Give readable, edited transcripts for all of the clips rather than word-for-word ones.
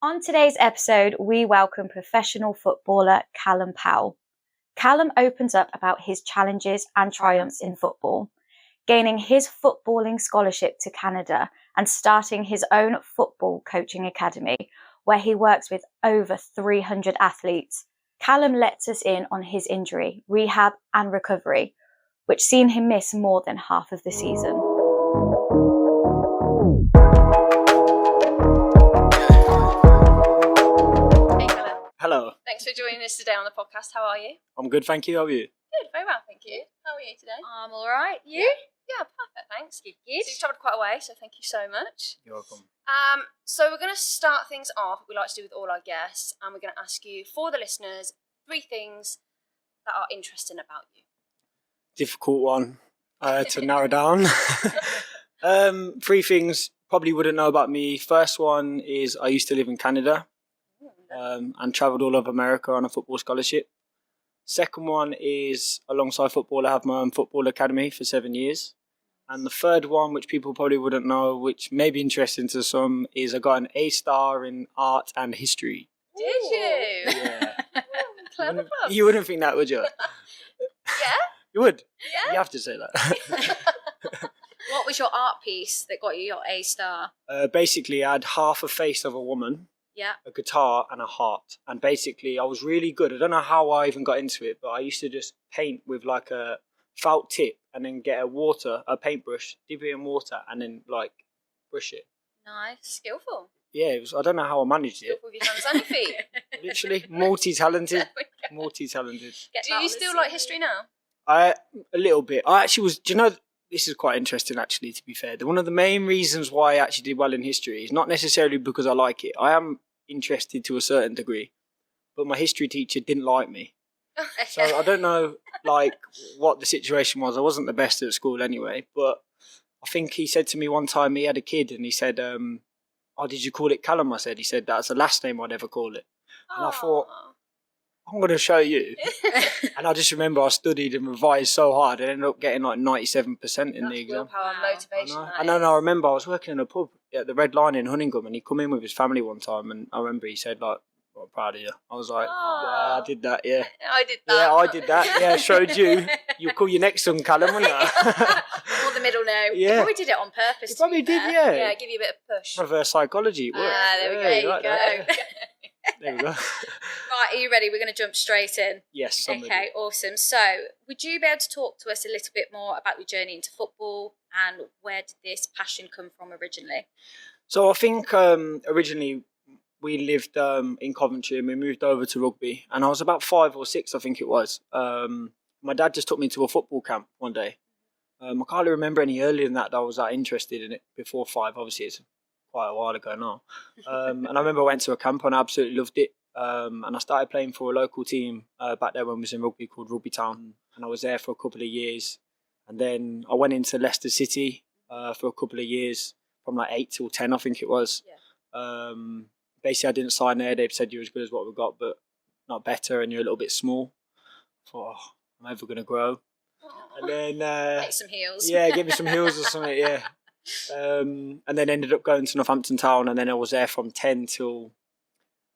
On today's episode, we welcome professional footballer Callum Powell. Callum opens up about his challenges and triumphs in football, gaining his footballing scholarship to Canada and starting his own football coaching academy, where he works with over 300 athletes. Callum lets us in on his injury, rehab and recovery, which seen him miss more than half of the season. Hello. Thanks for joining us today on the podcast. How are you? I'm good, thank you. How are you? Good, very well, thank you. How are you today? I'm all right. You? Yeah, perfect, thanks. Good. So you've travelled quite a way, so thank you so much. You're welcome. So we're going to start things off, we like to do with all our guests, and we're going to ask you, for the listeners, 3 things that are interesting about you. Difficult one to narrow down. 3 things probably wouldn't know about me. First one is I used to live in Canada and travelled all over America on a football scholarship. Second one is alongside football, I have my own football academy for 7 years. And the third one, which people probably wouldn't know, which may be interesting to some, is I got an A star in art and history. Did you? Yeah. Clever. You wouldn't think that, would you? Yeah? You would? Yeah? You have to say that. What was your art piece that got you your A star? Basically, I had half a face of a woman, a guitar and a heart. And basically, I was really good. I don't know how I even got into it, but I used to just paint with like a felt tip and then get a paintbrush, dip it in water and then like brush it. Nice. Skillful. Yeah, I don't know how I managed it. Skillful with your hands and your feet. Literally, multi-talented. Multi-talented. Do you still like history now? A little bit. I actually was, do you know, this is quite interesting actually, to be fair. One of the main reasons why I actually did well in history is not necessarily because I like it. I am interested to a certain degree, but my history teacher didn't like me. So I don't know like what the situation was. I wasn't the best at school anyway, but I think he said to me one time, he had a kid and he said, oh, did you call it Callum? I said, he said, that's the last name I'd ever call it. And I thought, I'm going to show you. And I just remember I studied and revised so hard. I ended up getting like 97% in the exam. Willpower and motivation. And then I remember I was working in a pub at the Red Lion in Hunningham and he come in with his family one time and I remember he said like, well, I'm proud of you. I was like, yeah, I did that, yeah. I did that. Yeah, I did that. Yeah, showed you. You'll call your next son Callum, wouldn't you? Or the middle no. Yeah. You probably did it on purpose. You probably did, yeah. Yeah, give you a bit of push. Reverse psychology, it works. There we go, Yeah, you like go. that, yeah. There we go. Right, are you ready? We're going to jump straight in. Yes, I'm ready. Okay, awesome. So, would you be able to talk to us a little bit more about your journey into football and where did this passion come from originally? So I think originally we lived in Coventry and we moved over to rugby and I was about 5 or 6, I think it was. My dad just took me to a football camp one day. I can't really remember any earlier than that I was that interested in it before 5. Obviously, it's quite a while ago now. And I remember I went to a camp and I absolutely loved it. And I started playing for a local team back there when I was in rugby called Rugby Town. And I was there for a couple of years. And then I went into Leicester City for a couple of years from like 8 till 10, I think it was. Yeah. Basically, I didn't sign there. They said you're as good as what we got, but not better, and you're a little bit small. I thought, oh, I'm ever going to grow. And then Get some heels. Yeah, give me some heels or something. Yeah. And then ended up going to Northampton Town, and then I was there from 10 till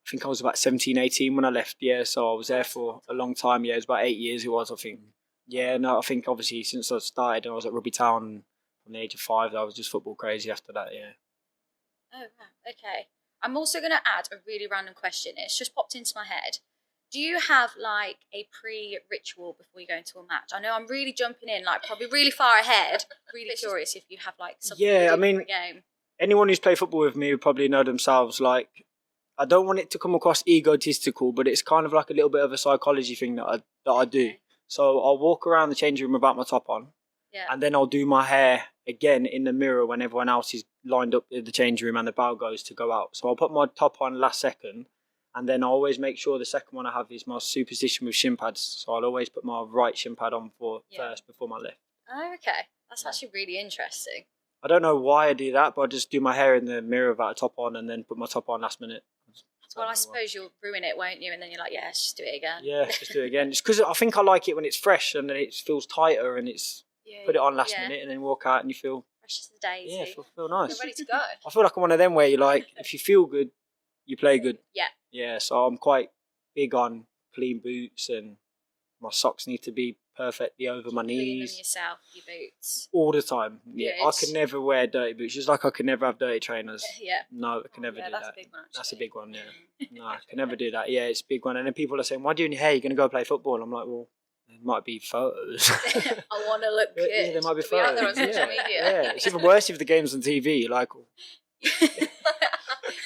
I think I was about 17, 18 when I left. Yeah, so I was there for a long time. Yeah, it was about 8 years. It was, I think. Yeah, no, I think obviously since I started, I was at Rugby Town from the age of 5. I was just football crazy after that. Yeah. Oh, wow. Okay. I'm also going to add a really random question. It's just popped into my head. Do you have like a pre-ritual before you go into a match? I know I'm really jumping in, like probably really far ahead. Really curious if you have like something yeah, I for mean, a game. Anyone who's played football with me would probably know themselves. Like, I don't want it to come across egotistical, but it's kind of like a little bit of a psychology thing that I do. Okay. So I'll walk around the changing room without my top on, and then I'll do my hair again in the mirror when everyone else is lined up in the changing room and the bell goes to go out. So I'll put my top on last second, and then I always make sure the second one I have is my superstition with shin pads. So I'll always put my right shin pad on first before my left. Oh, okay. That's actually really interesting. I don't know why I do that, but I just do my hair in the mirror without a top on and then put my top on last minute. Well, I suppose you'll ruin it, won't you? And then you're like, yeah, let's just do it again. Yeah, just do it again. It's because I think I like it when it's fresh and then it feels tighter and it's put it on last minute and then walk out and you feel fresh as the daisy. Yeah, feel nice. You're ready to go. I feel like I'm one of them where you like, if you feel good, You play good. Yeah. Yeah, so I'm quite big on clean boots, and my socks need to be perfectly over my Clean them knees yourself, your boots. all the time. Yeah, I Good. could never wear dirty boots, just like I could never have dirty trainers. Yeah. No, I can never do that's that. a big one, That's a actually. big one, yeah. No, I can never do that. Yeah, it's a big one. And then people are saying, "Why do you in your hair? You're going to go play football?" I'm like, well, there might be photos. I want to look good. Yeah, there might be to be out there on photos. social Yeah, media. yeah. It's even worse if the game's on TV. You're like, oh,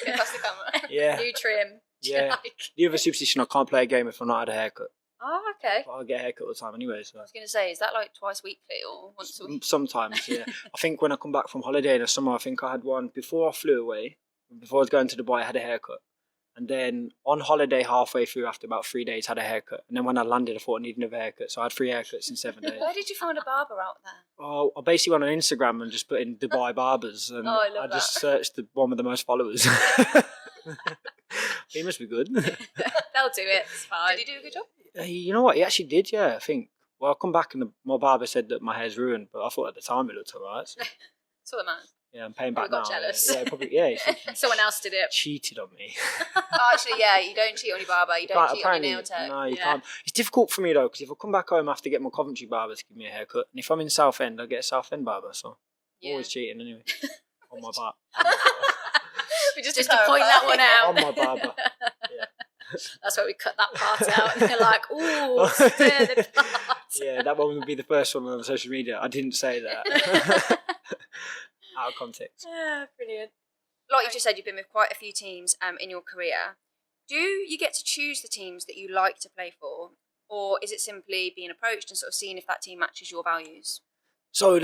Pass the camera. yeah, New trim. yeah. The other superstition, I can't play a game if I've not had a haircut. Oh, okay. But I get a haircut all the time anyway. So I was going to say, is that like twice weekly or once a week? sometimes, yeah. I think when I come back from holiday in the summer, I think I had one before I flew away. Before I was going to Dubai, I had a haircut. And then on holiday halfway through, after about 3 days, had a haircut. And then when I landed, I thought I needed another haircut. So I had 3 haircuts in 7 days. Where did you find a barber out there? Oh, I basically went on Instagram and just put in Dubai barbers. And Oh, I love just that. searched the one with the most followers. He must be good. They'll do it. It's fine. Did he do a good job? You know what? He actually did, yeah, I think. Well, I come back and my barber said that my hair's ruined, but I thought at the time it looked all right. So, That's what the man. yeah, I'm paying Probably back got now. jealous. Yeah, probably, yeah. He Someone else did it. cheated on me. Oh, actually, yeah, you don't cheat on your barber. You don't cheat on your nail tech. No, you Yeah. can't. It's difficult for me though, because if I come back home, I have to get my Coventry barber to give me a haircut, and if I'm in Southend, I get a Southend barber. So Yeah. always cheating anyway. On my bar. We just to point that one out. On my barber. Yeah. That's where we cut that part out. And they're like, ooh, spare the part. Yeah, that one would be the first one on social media. I didn't say that. Out of context. Yeah, brilliant. Like you just said, you've been with quite a few teams in your career. Do you get to choose the teams that you like to play for? Or is it simply being approached and sort of seeing if that team matches your values? So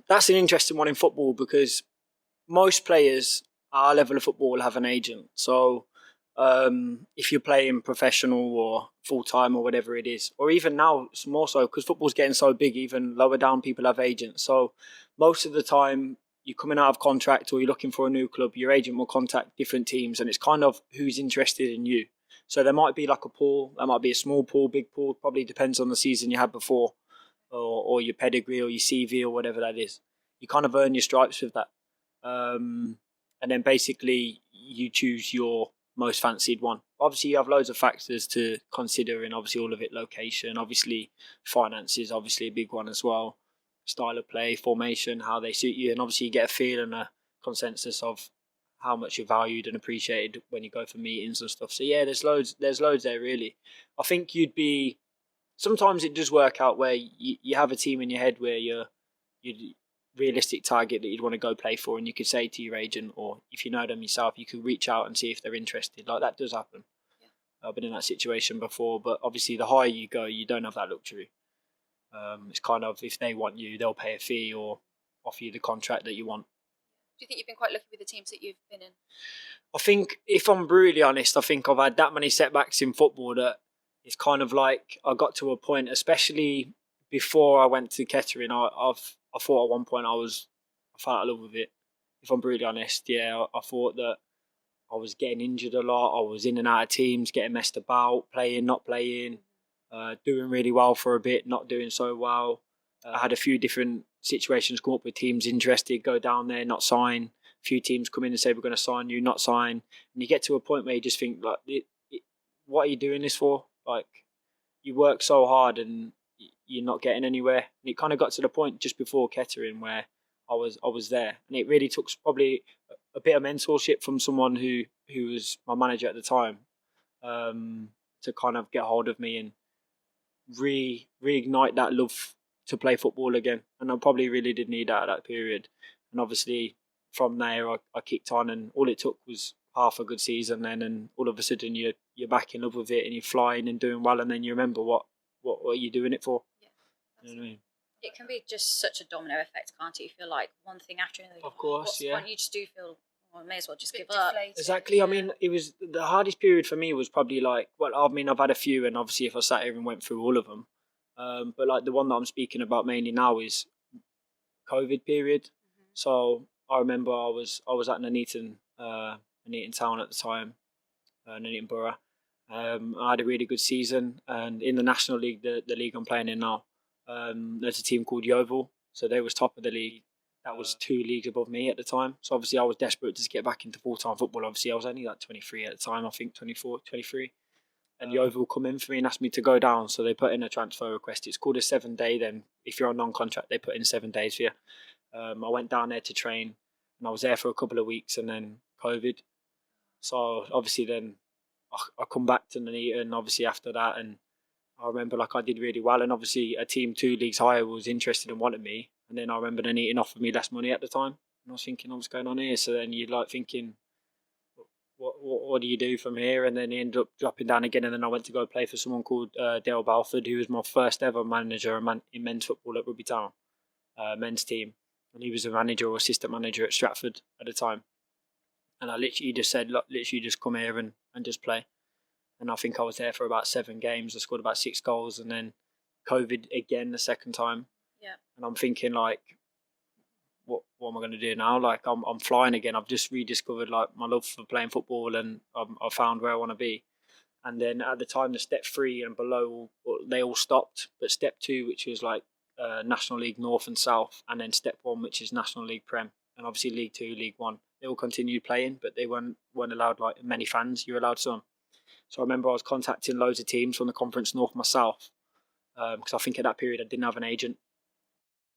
that's an interesting one in football, because most players at our level of football have an agent. So if you're playing professional or full-time or whatever it is, or even now it's more so because football's getting so big, even lower down people have agents. So most of the time you're coming out of contract or you're looking for a new club, your agent will contact different teams, and it's kind of who's interested in you. So there might be like a pool, there might be a small pool, big pool, probably depends on the season you had before, or your pedigree or your CV or whatever that is. You kind of earn your stripes with that. And then basically you choose your most fancied one. Obviously you have loads of factors to consider, and obviously all of it, location, obviously finances, obviously a big one as well, style of play, formation, how they suit you, and obviously you get a feel and a consensus of how much you're valued and appreciated when you go for meetings and stuff. So yeah, there's loads there really. I think sometimes it does work out where you have a team in your head where you're realistic target that you'd want to go play for, and you could say to your agent, or if you know them yourself, you could reach out and see if they're interested. Like that does happen. Yeah. I've been in that situation before, but obviously the higher you go, you don't have that luxury. It's kind of, if they want you, they'll pay a fee or offer you the contract that you want. Do you think you've been quite lucky with the teams that you've been in? I think, if I'm brutally honest, I think I've had that many setbacks in football that it's kind of like I got to a point, especially before I went to Kettering, I thought at one point I fell out of love with it. If I'm brutally honest, yeah, I thought that I was getting injured a lot. I was in and out of teams, getting messed about, playing, not playing, doing really well for a bit, not doing so well. I had a few different situations come up with teams interested, go down there, not sign. A few teams come in and say, we're going to sign you, not sign. And you get to a point where you just think, like, what are you doing this for? Like, you work so hard and you're not getting anywhere. And it kind of got to the point just before Kettering where I was there, and it really took probably a bit of mentorship from someone who was my manager at the time, to kind of get hold of me and reignite that love to play football again. And I probably really did need that at that period. And obviously from there I kicked on, and all it took was half a good season then, and all of a sudden you're back in love with it and you're flying and doing well, and then you remember what you're doing it for. Yeah, you know what I mean? It can be just such a domino effect, can't it? You feel like one thing after another. Of course, what's the yeah. point? You just do feel, well, I may as well just give up. Exactly. I mean, it was the hardest period for me was probably like, well, I mean, I've had a few, and obviously if I sat here and went through all of them, but like the one that I'm speaking about mainly now is COVID period. Mm-hmm. So I remember I was at Nuneaton Town at the time, Nuneaton Borough. I had a really good season, and in the National League, the league I'm playing in now, there's a team called Yeovil, so they was top of the league. that was 2 leagues above me at the time. So obviously I was desperate to get back into full-time football. Obviously I was only like 23 at the time, I think 24, 23. And the Yeovil come in for me and asked me to go down. So they put in a transfer request. It's called a 7-day. Then if you're on non-contract, they put in 7 days for you. I went down there to train and I was there for a couple of weeks and then COVID. So obviously then I come back to Nuneaton obviously after that, and I remember like I did really well, and obviously a team 2 leagues higher was interested and wanted me, and then I remember Nuneaton offered me less money at the time, and I was thinking, what's going on here? So then you're like thinking, what do you do from here? And then he ended up dropping down again, and then I went to go play for someone called Dale Balford, who was my first ever manager in men's football at Rugby Town, men's team, and he was a manager or assistant manager at Stratford at the time. And I literally just said, look, literally just come here and just play. And I think I was there for about 7 games. I scored about 6 goals, and then COVID again the second time. Yeah. And I'm thinking like, what am I going to do now? Like I'm flying again. I've just rediscovered like my love for playing football, and I found where I want to be. And then at the time, the step 3 and below, they all stopped. But step 2, which was like National League North and South, and then step 1, which is National League Prem, and obviously League 2, League 1. They all continued playing, but they weren't allowed like many fans. You're allowed some. So I remember I was contacting loads of teams from the Conference North myself, because I think at that period I didn't have an agent.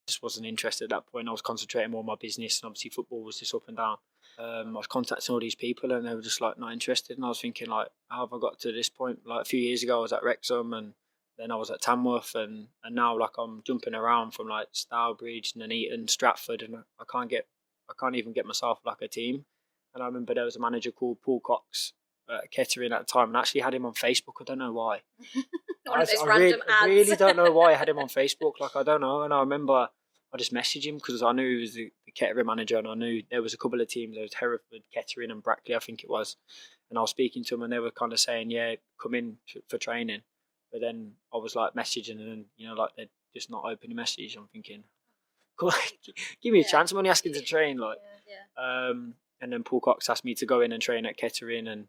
Just wasn't interested at that point. I was concentrating more on my business, and obviously football was just up and down. I was contacting all these people, and they were just like not interested. And I was thinking like, how have I got to this point? Like a few years ago, I was at Wrexham, and then I was at Tamworth, and now like I'm jumping around from like Stourbridge, Nuneaton, Stratford, and I can't even get myself like a team. And I remember there was a manager called Paul Cox at Kettering at the time, and I actually had him on Facebook. I don't know why. One of those random ads. I really don't know why I had him on Facebook. Like, I don't know. And I remember I just messaged him because I knew he was the Kettering manager, and I knew there was a couple of teams. There was Hereford, Kettering and Brackley, I think it was. And I was speaking to them, and they were kind of saying, yeah, come in for training. But then I was like messaging, and then, like they're just not opening message. I'm thinking, come on, give me a chance. I'm only asking to train. Like, and then Paul Cox asked me to go in and train at Kettering, and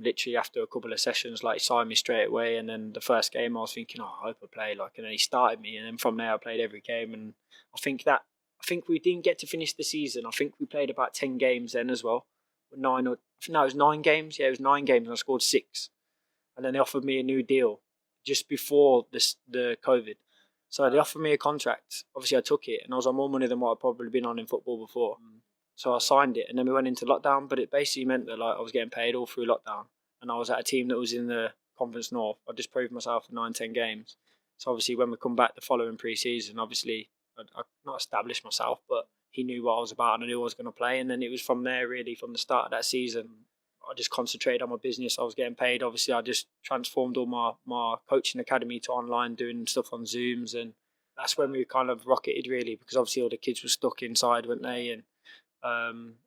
literally after a couple of sessions, like he signed me straight away. And then the first game I was thinking, I hope I play, like, and then he started me, and then from there I played every game. And I think we didn't get to finish the season. I think we played about 10 games then as well. It was 9 games. Yeah, it was 9 games, and I scored 6. And then they offered me a new deal just before the COVID. So they offered me a contract. Obviously I took it, and I was on more money than what I'd probably been on in football before. So I signed it, and then we went into lockdown. But it basically meant that like I was getting paid all through lockdown, and I was at a team that was in the Conference North. I just proved myself in 9-10 games. So obviously when we come back the following pre-season, obviously I not established myself, but he knew what I was about, and I knew I was going to play. And then it was from there, really, from the start of that season, I just concentrated on my business. I was getting paid. Obviously I just transformed all my coaching academy to online, doing stuff on Zooms, and that's when we kind of rocketed, really, because obviously all the kids were stuck inside, weren't they? And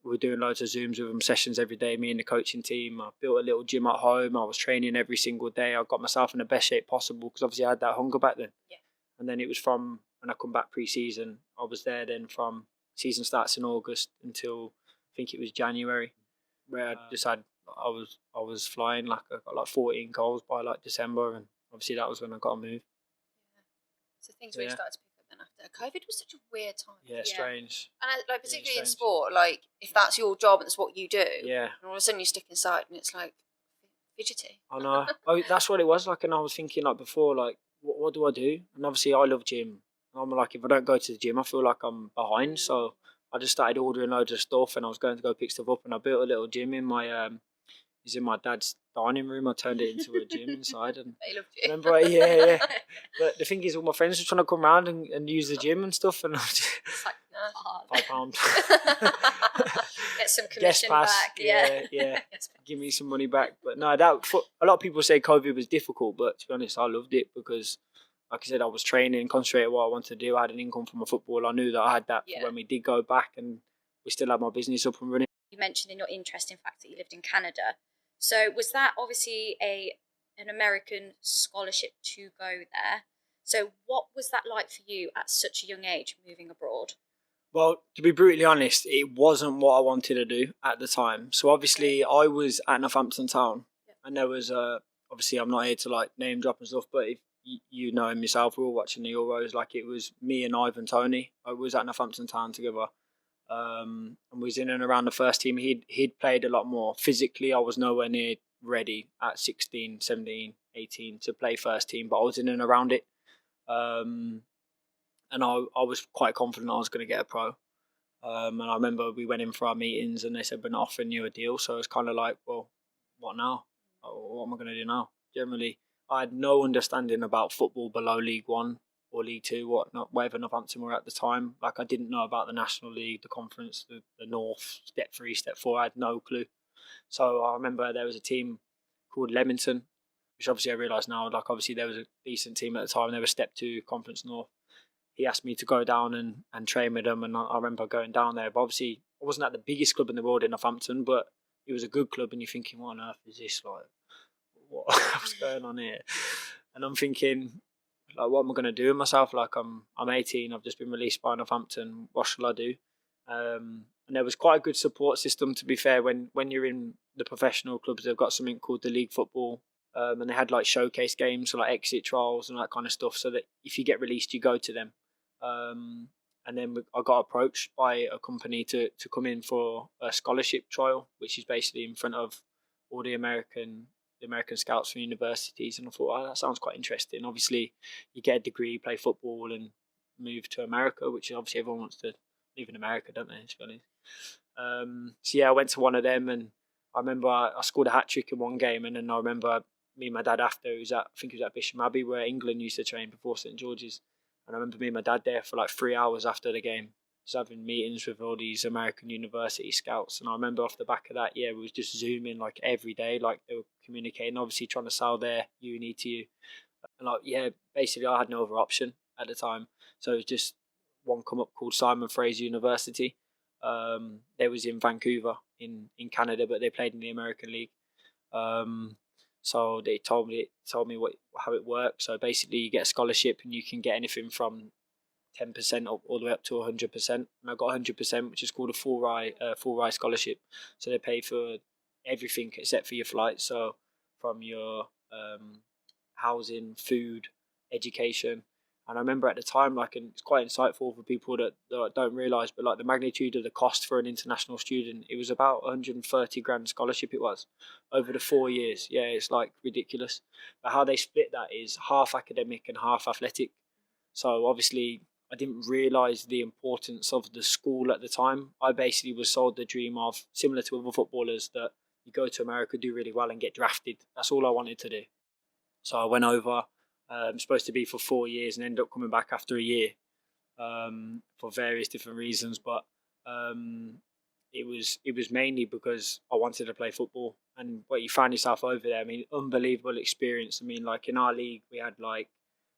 we were doing loads of Zooms with them, sessions every day, me and the coaching team. I built a little gym at home. I was training every single day. I got myself in the best shape possible because obviously I had that hunger back then. Yeah. And then it was from when I come back pre-season, I was there then from season starts in August until I think it was January, where I just had, I was flying. Like I got like 14 goals by like December, and obviously that was when I got a move. So things really started to pick up then after. COVID was such a weird time. Yeah, strange. And like particularly Really in strange. sport, like if that's your job and it's what you do, Yeah. and all of a sudden you stick inside and it's like fidgety. I know. That's what it was like, and I was thinking like before, like what do I do? And obviously I love gym. And I'm like, if I don't go to the gym, I feel like I'm behind. So I just started ordering loads of stuff, and I was going to go pick stuff up, and I built a little gym in my it's in my dad's dining room. I turned it into a gym inside, and They loved you. remember, yeah. But the thing is, all my friends were trying to come around and use the gym and stuff, and I was just, It's like, £5. Get some Guest commission pass, back. yeah. Yes. Give me some money back. But no, a lot of people say COVID was difficult, but to be honest, I loved it because, like I said, I was training, concentrating on what I wanted to do. I had an income from my football. I knew that I had that for when we did go back, and we still had my business up and running. You mentioned in your interesting fact that you lived in Canada. So was that obviously an American scholarship to go there? So what was that like for you at such a young age, moving abroad? Well, to be brutally honest, it wasn't what I wanted to do at the time. So obviously I was at Northampton Town, and there was obviously I'm not here to like name drop and stuff, but you know him yourself. We were watching the Euros. Like, it was me and Ivan Toney. I was at Northampton Town together. And was in and around the first team. He'd played a lot more. Physically, I was nowhere near ready at 16, 17, 18 to play first team, but I was in and around it. And I was quite confident I was going to get a pro. And I remember we went in for our meetings and they said, we're not offering you a deal. So it's kind of like, well, what now? What am I going to do now? Generally, I had no understanding about football below League One or League Two, whatever Northampton were at the time. Like, I didn't know about the National League, the Conference, the North, Step 3, Step 4. I had no clue. So I remember there was a team called Leamington, which obviously I realise now, like, obviously there was a decent team at the time. They were Step 2, Conference North. He asked me to go down and train with them, and I remember going down there. But obviously, I wasn't at the biggest club in the world in Northampton, but it was a good club, and you're thinking, what on earth is this? Like, what's going on here? And I'm thinking, like, what am I going to do with myself? Like, I'm 18, I've just been released by Northampton. What shall I do? And there was quite a good support system, to be fair. When you're in the professional clubs, they've got something called the League Football. And they had like showcase games, so like exit trials and that kind of stuff, so that if you get released, you go to them. And then I got approached by a company to come in for a scholarship trial, which is basically in front of all the American scouts from universities. And I thought, oh, that sounds quite interesting. Obviously, you get a degree, play football, and move to America, which obviously everyone wants to live in America, don't they? To be honest. So yeah, I went to one of them, and I remember I scored a hat trick in one game, and then I remember me and my dad after, I think he was at Bisham Abbey, where England used to train before St George's. And I remember me and my dad there for like 3 hours after the game, just having meetings with all these American university scouts. And I remember off the back of that, yeah, we was just Zooming like every day, like they were communicating, obviously trying to sell their uni to you. And like, yeah, basically I had no other option at the time. So it was just one come up called Simon Fraser University. They was in Vancouver in Canada, but they played in the American League. So they told me how it works. So basically, you get a scholarship, and you can get anything from 10% all the way up to 100%. And I got 100%, which is called a full ride scholarship. So they pay for everything except for your flight. So from your housing, food, education. And I remember at the time, like, and it's quite insightful for people that don't realise, but like the magnitude of the cost for an international student, it was about 130 grand scholarship. It was over the 4 years. Yeah, it's like ridiculous. But how they split that is half academic and half athletic. So obviously, I didn't realise the importance of the school at the time. I basically was sold the dream of, similar to other footballers, that you go to America, do really well, and get drafted. That's all I wanted to do. So I went over. Supposed to be for 4 years, and ended up coming back after a year for various different reasons. But it was mainly because I wanted to play football. And what you find yourself over there, I mean, unbelievable experience. I mean, like in our league, we had like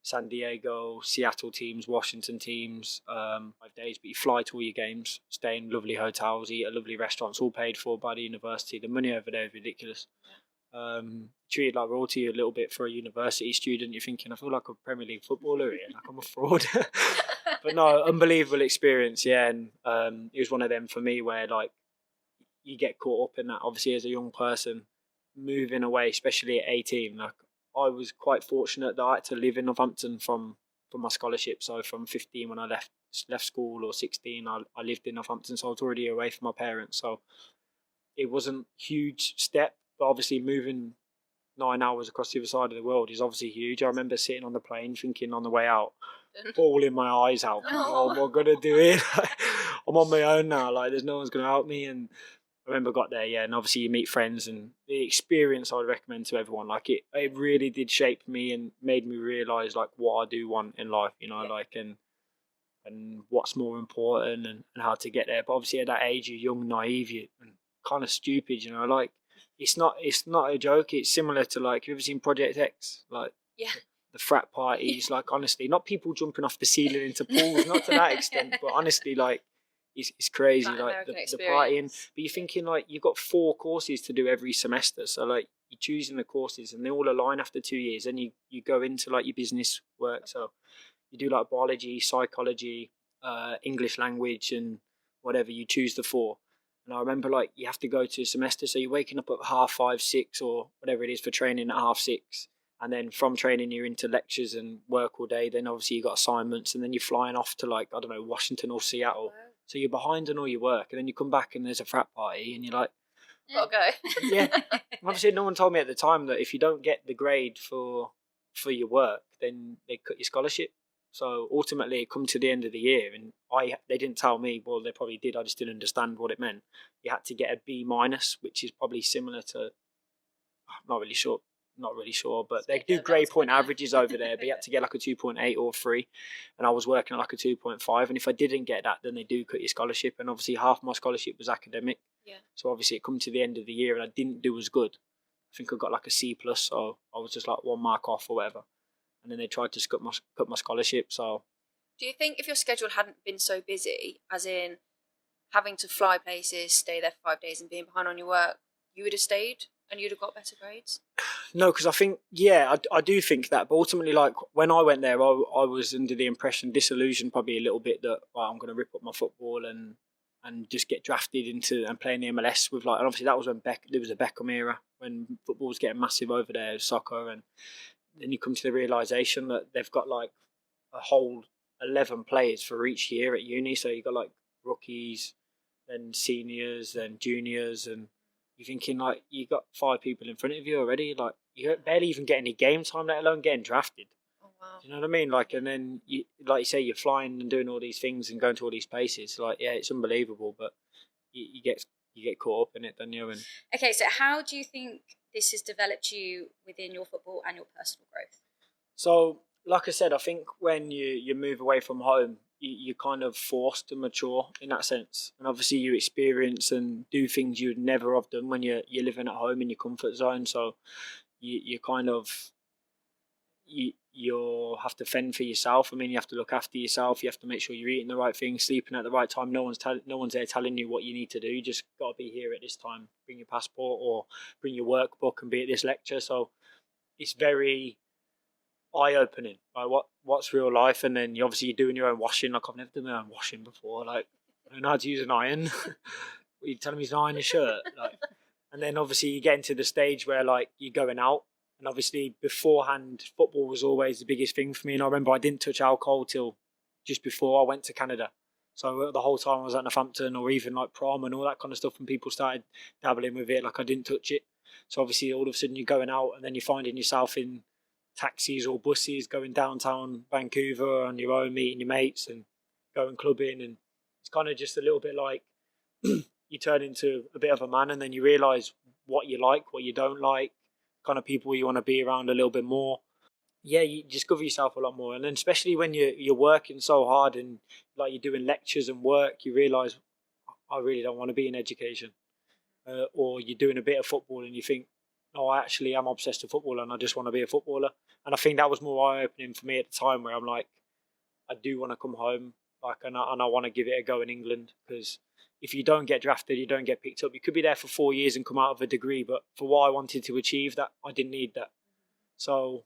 San Diego, Seattle teams, Washington teams, 5 days. But you fly to all your games, stay in lovely hotels, eat at lovely restaurants, all paid for by the university. The money over there is ridiculous. Treated like royalty a little bit for a university student. You're thinking, I feel like a Premier League footballer here, like I'm a fraud. But no, unbelievable experience, yeah. And it was one of them for me where like you get caught up in that. Obviously, as a young person, moving away, especially at 18, like I was quite fortunate that I had to live in Northampton from my scholarship. So from 15 when I left school, or 16, I lived in Northampton, so I was already away from my parents. So it wasn't a huge step, but obviously moving 9 hours across the other side of the world is obviously huge. I remember sitting on the plane thinking on the way out, bawling my eyes out. Oh, what am I going to do here? I'm on my own now. Like, there's no one's going to help me. And I remember got there, yeah, and obviously you meet friends, and the experience I would recommend to everyone. Like, it really did shape me and made me realise, like, what I do want in life, you know, like, and what's more important, and how to get there. But obviously at that age, you're young, naive, and kind of stupid, you know, like, it's not a joke. It's similar to, like, you ever seen Project X? Like, yeah, the frat parties. Like, honestly, not people jumping off the ceiling into pools, not to that extent, but honestly, like, it's crazy, like the partying. But you're thinking, like, you've got 4 courses to do every semester, so like you're choosing the courses, and they all align after 2 years. Then you go into like your business work, so you do like biology, psychology, English language, and whatever. You choose the 4. And I remember, like, you have to go to a semester, so you're waking up at 5:30, 6, or whatever it is for training at 6:30. And then from training, you're into lectures and work all day. Then obviously you got assignments, and then you're flying off to like, I don't know, Washington or Seattle. Wow. So you're behind on all your work, and then you come back and there's a frat party, and you're like, Gotta go. yeah. Obviously, no one told me at the time that if you don't get the grade for your work, then they cut your scholarship. So ultimately, it come to the end of the year, and they didn't tell me. Well, they probably did. I just didn't understand what it meant. You had to get a B minus, which is probably similar to. I'm not really sure. But they do grade point averages over there. But you had to get like a 2.8 or 3, and I was working at like a 2.5. And if I didn't get that, then they do cut your scholarship. And obviously, half my scholarship was academic. Yeah. So obviously, it come to the end of the year, and I didn't do as good. I think I got like a C plus, so I was just like 1 mark off or whatever. And then they tried to cut my scholarship. So, do you think if your schedule hadn't been so busy, as in having to fly places, stay there for 5 days, and being behind on your work, you would have stayed and you'd have got better grades? No, because I think, I do think that. But ultimately, like when I went there, I was under the impression, disillusioned probably a little bit, that I'm going to rip up my football and just get drafted into and play in the MLS with like. And obviously, that was when there was a Beckham era when football was getting massive over there, soccer, and then you come to the realization that they've got like a whole 11 players for each year at uni. So you've got like rookies, then seniors, then juniors, and you're thinking like you got 5 people in front of you already. Like you barely even get any game time, let alone getting drafted. Oh wow! Do you know what I mean? Like, and then you, like you say, you're flying and doing all these things and going to all these places. Like, yeah, it's unbelievable, but you get caught up in it, don't you? And okay, so how do you think this has developed you within your football and your personal growth? so, like I said, I think when you move away from home, you're kind of forced to mature in that sense, and obviously you experience and do things you'd never have done when you're living at home in your comfort zone. So you kind of you have to fend for yourself. I mean, you have to look after yourself. You have to make sure you're eating the right things, sleeping at the right time. No one's there telling you what you need to do. You just got to be here at this time. Bring your passport or bring your workbook and be at this lecture. So it's very eye-opening. Like what's real life, and then you're doing your own washing. Like I've never done my own washing before. Like I don't know how to use an iron. You're telling me to iron a shirt, like, and then obviously you get into the stage where like you're going out. And obviously, beforehand, football was always the biggest thing for me. And I remember I didn't touch alcohol till just before I went to Canada. So the whole time I was at Northampton or even like prom and all that kind of stuff, and people started dabbling with it, like I didn't touch it. So obviously, all of a sudden you're going out and then you're finding yourself in taxis or buses going downtown Vancouver on your own, meeting your mates and going clubbing. And it's kind of just a little bit like you turn into a bit of a man, and then you realise what you like, what you don't like, kind of people you want to be around a little bit more. Yeah, you discover yourself a lot more, and then especially when you're working so hard and like you're doing lectures and work, you realise I really don't want to be in education, or you're doing a bit of football and you think, no, I actually am obsessed with football and I just want to be a footballer. And I think that was more eye opening for me at the time, where I'm like, I do want to come home, like, and I want to give it a go in England, because if you don't get drafted, you don't get picked up. You could be there for 4 years and come out of a degree, but for what I wanted to achieve, that I didn't need that. So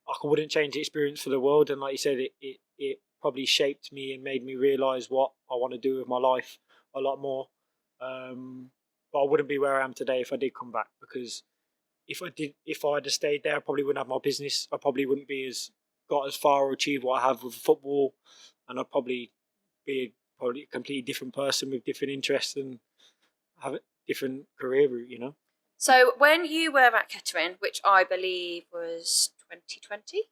I wouldn't change the experience for the world. And like you said, it probably shaped me and made me realise what I want to do with my life a lot more. But I wouldn't be where I am today if I did come back, because if I had stayed there, I probably wouldn't have my business. I probably wouldn't got as far or achieved what I have with football, and I'd probably be a completely different person with different interests and have a different career route, So when you were at Kettering, which I believe was 2020,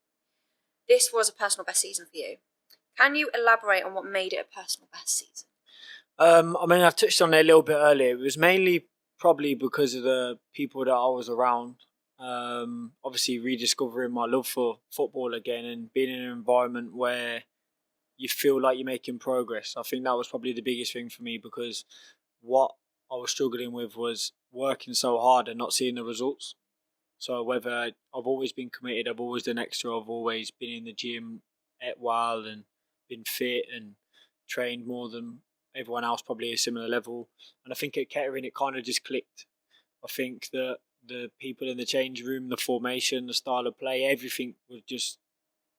this was a personal best season for you. Can you elaborate on what made it a personal best season? I mean, I've touched on it a little bit earlier. It was mainly probably because of the people that I was around. Obviously rediscovering my love for football again and being in an environment where you feel like you're making progress. I think that was probably the biggest thing for me, because what I was struggling with was working so hard and not seeing the results. So whether I've always been committed, I've always done extra, I've always been in the gym, ate well and been fit and trained more than everyone else, probably a similar level. And I think at Kettering it kind of just clicked. I think that the people in the change room, the formation, the style of play, everything was just,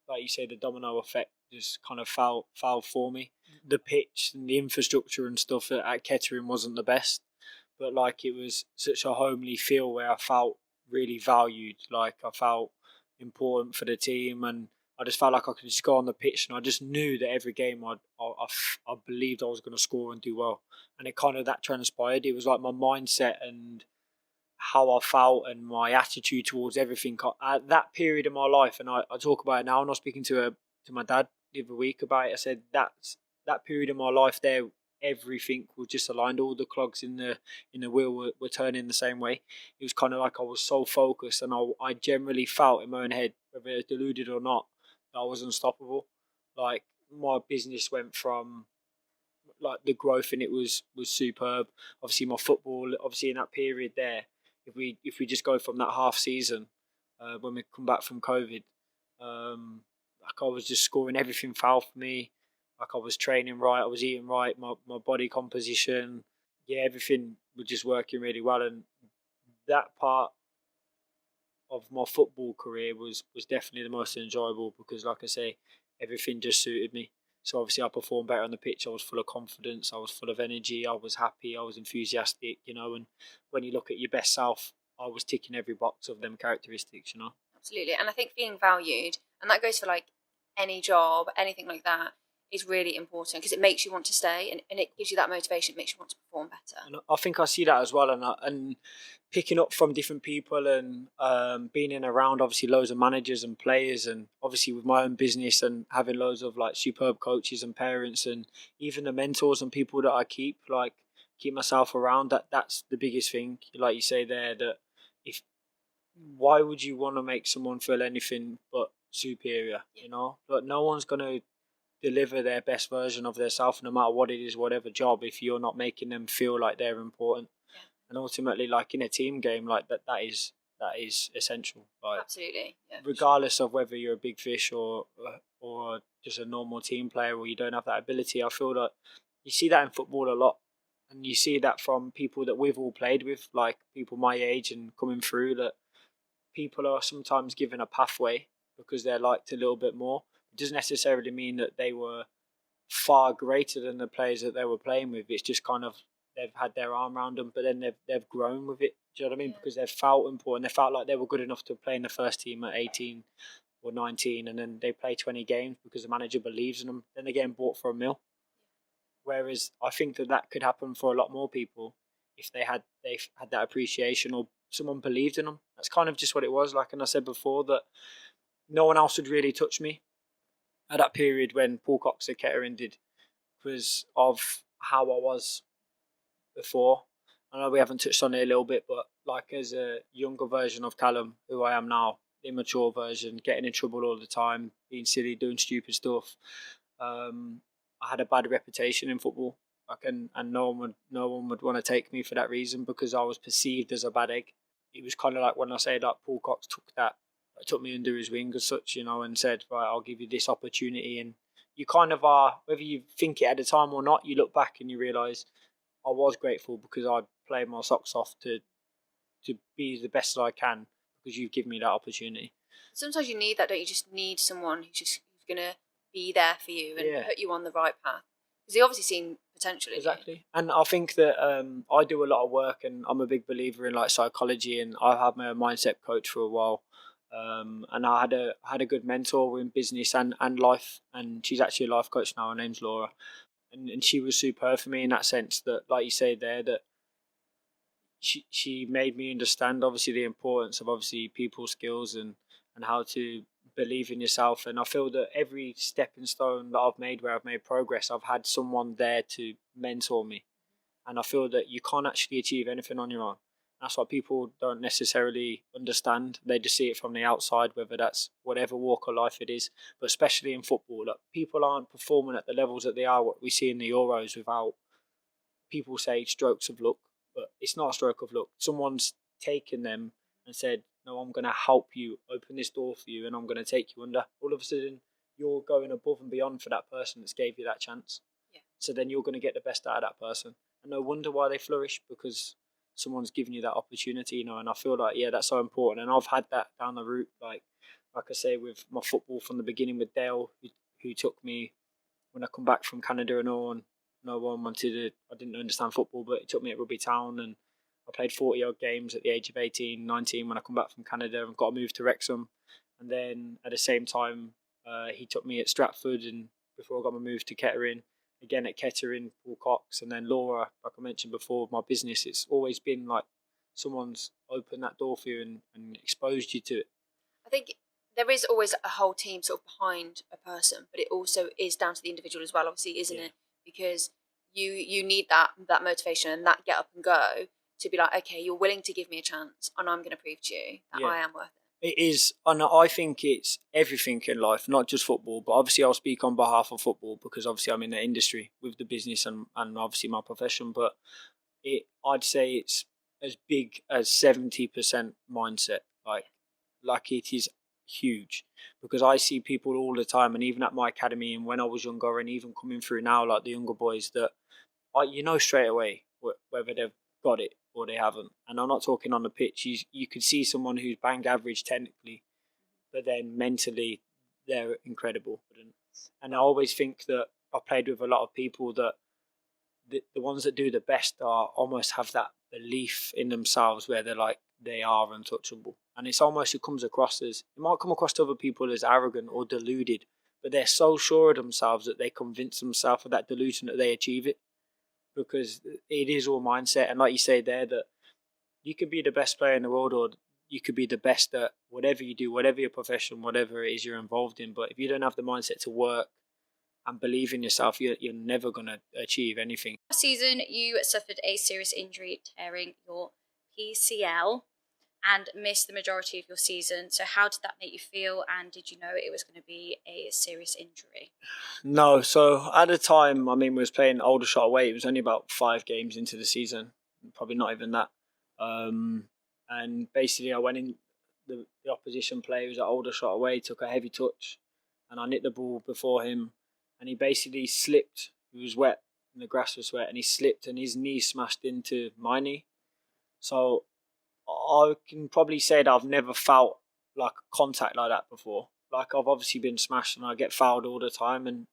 like you say, the domino effect just kind of fell for me. The pitch and the infrastructure and stuff at Kettering wasn't the best, but like it was such a homely feel where I felt really valued. Like I felt important for the team, and I just felt like I could just go on the pitch, and I just knew that every game I believed I was going to score and do well, and it kind of that transpired. It was like my mindset and how I felt and my attitude towards everything at that period in my life. And I talk about it now, and I was speaking to my dad the other week about it. I said that period in my life there, everything was just aligned. All the clogs in the wheel were turning the same way. It was kind of like I was so focused, and I generally felt in my own head, whether it was deluded or not, that I was unstoppable. Like my business went from like the growth in it was superb. Obviously, my football, obviously in that period there, if we just go from that half season, when we come back from COVID, like I was just scoring, everything fell for me. Like I was training right, I was eating right, my body composition, yeah, everything was just working really well. And that part of my football career was definitely the most enjoyable because, like I say, everything just suited me. So obviously, I performed better on the pitch. I was full of confidence. I was full of energy. I was happy. I was enthusiastic. And when you look at your best self, I was ticking every box of them characteristics. Absolutely. And I think feeling valued, and that goes for like any job, anything like that, is really important because it makes you want to stay, and it gives you that motivation. It makes you want to perform better. And I think I see that as well, and picking up from different people, and being in around obviously loads of managers and players, and obviously with my own business and having loads of like superb coaches and parents, and even the mentors and people that I keep myself around. That's the biggest thing. Like you say there, that if why would you want to make someone feel anything but superior? Like no one's gonna deliver their best version of themselves, no matter what it is, whatever job, if you're not making them feel like they're important. Yeah. And ultimately, like in a team game, like that is essential. Like Absolutely, yeah, regardless of whether you're a big fish or just a normal team player, or you don't have that ability. I feel that you see that in football a lot, and you see that from people that we've all played with, like people my age and coming through, that people are sometimes given a pathway because they're liked a little bit more. It doesn't necessarily mean that they were far greater than the players that they were playing with. It's just kind of they've had their arm around them, but then they've grown with it. Do you know what I mean? Yeah. Because they've felt important. They felt like they were good enough to play in the first team at 18 or 19, and then they play 20 games because the manager believes in them. Then they're getting bought for a mill. Whereas I think that could happen for a lot more people if they've had that appreciation or someone believed in them. That's kind of just what it was. Like, and I said before that no one else would really touch me at that period when Paul Cox and Kettering did, because of how I was before. I know we haven't touched on it a little bit, but like as a younger version of Callum, who I am now, the immature version, getting in trouble all the time, being silly, doing stupid stuff. I had a bad reputation in football, and no one would want to take me for that reason because I was perceived as a bad egg. It was kind of like when I say that Paul Cox took me under his wing as such, and said, right, I'll give you this opportunity. And you kind of are, whether you think it at the time or not, you look back and you realise I was grateful because I played my socks off to be the best that I can because you've given me that opportunity. Sometimes you need that, don't you? Just need someone who's going to be there for you and put you on the right path. Because they obviously seen potential in you. Exactly. And I think that I do a lot of work, and I'm a big believer in like psychology, and I've had my mindset coach for a while. And I had a good mentor in business and life, and she's actually a life coach now. Her name's Laura, and she was superb for me in that sense that, like you say there, that she made me understand obviously the importance of obviously people skills and how to believe in yourself. And I feel that every stepping stone that I've made where I've made progress, I've had someone there to mentor me. And I feel that you can't actually achieve anything on your own. That's what people don't necessarily understand. They just see it from the outside, whether that's whatever walk of life it is. But especially in football, like, people aren't performing at the levels that they are, what we see in the Euros, without, people say, strokes of luck. But it's not a stroke of luck. Someone's taken them and said, no, I'm going to help you, open this door for you, and I'm going to take you under. All of a sudden, you're going above and beyond for that person that's gave you that chance. Yeah. So then you're going to get the best out of that person. And no wonder why they flourish, because someone's given you that opportunity, and I feel like, that's so important. And I've had that down the route, like I say, with my football from the beginning with Dale, who took me when I come back from Canada, and no one wanted to, I didn't understand football, but it took me at Rugby Town, and I played 40 odd games at the age of 18, 19 when I come back from Canada, and got a move to Wrexham. And then at the same time, he took me at Stratford, and before I got my move to Kettering, again at Kettering, Paul Cox, and then Laura, like I mentioned before, with my business. It's always been like someone's opened that door for you and exposed you to it. I think there is always a whole team sort of behind a person, but it also is down to the individual as well, obviously, isn't it? Because you need that motivation and that get up and go to be like, okay, you're willing to give me a chance, and I'm going to prove to you that I am worth it. It is, and I think it's everything in life, not just football. But obviously, I'll speak on behalf of football because obviously I'm in the industry with the business and obviously my profession. But I'd say it's as big as 70% mindset. Like it is huge, because I see people all the time, and even at my academy and when I was younger, and even coming through now, like the younger boys, that straight away whether they've got it or they haven't. And I'm not talking on the pitch. You could see someone who's bang average technically, but then mentally they're incredible. And I always think that I've played with a lot of people that the ones that do the best are almost have that belief in themselves where they're like, they are untouchable. And it comes across as, it might come across to other people as arrogant or deluded, but they're so sure of themselves that they convince themselves of that delusion that they achieve it, because it is all mindset. And like you say there, that you could be the best player in the world, or you could be the best at whatever you do, whatever your profession, whatever it is you're involved in. But if you don't have the mindset to work and believe in yourself, you're never going to achieve anything. Last season, you suffered a serious injury, tearing your PCL, and missed the majority of your season. So how did that make you feel, and did you know it was going to be a serious injury? No, so at the time, we was playing Aldershot away. It was only about 5 games into the season, probably not even that. And basically I went in, the opposition player was at Aldershot away, took a heavy touch, and I nicked the ball before him, and he basically slipped. He was wet, and the grass was wet, and he slipped, and his knee smashed into my knee. So I can probably say that I've never felt like contact like that before. Like, I've obviously been smashed and I get fouled all the time, and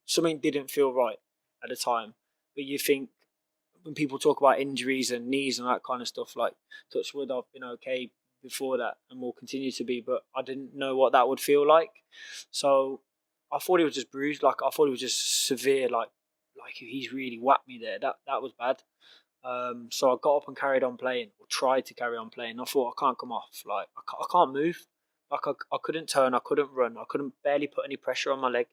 something didn't feel right at the time. But you think, when people talk about injuries and knees and that kind of stuff, like, touch wood, I've been okay before that and will continue to be, but I didn't know what that would feel like. So I thought it was just bruised. Like, I thought it was just severe. Like he's really whacked me there. That was bad. So I got up and carried on playing, or tried to carry on playing. I thought, I can't come off. Like, I can't move. Like, I couldn't turn, I couldn't run, I couldn't barely put any pressure on my leg.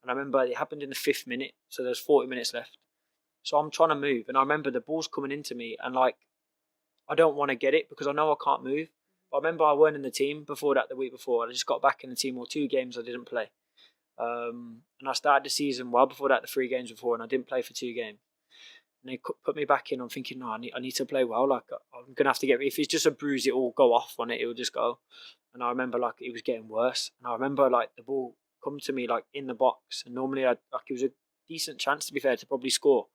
And I remember it happened in the 5th minute, so there's 40 minutes left. So I'm trying to move, and I remember the ball's coming into me, and like, I don't want to get it because I know I can't move. But I remember I weren't in the team before that, the week before. I just got back in the team, or 2 games I didn't play. And I started the season well before that, the 3 games before, and I didn't play for 2 games. And they put me back in. I'm thinking, no, I need to play well. Like, I'm gonna have to get. If it's just a bruise, it will go off on it. It will just go. And I remember, like, it was getting worse. And I remember, like, the ball come to me, like, in the box. And normally, it was a decent chance, to be fair, to probably score.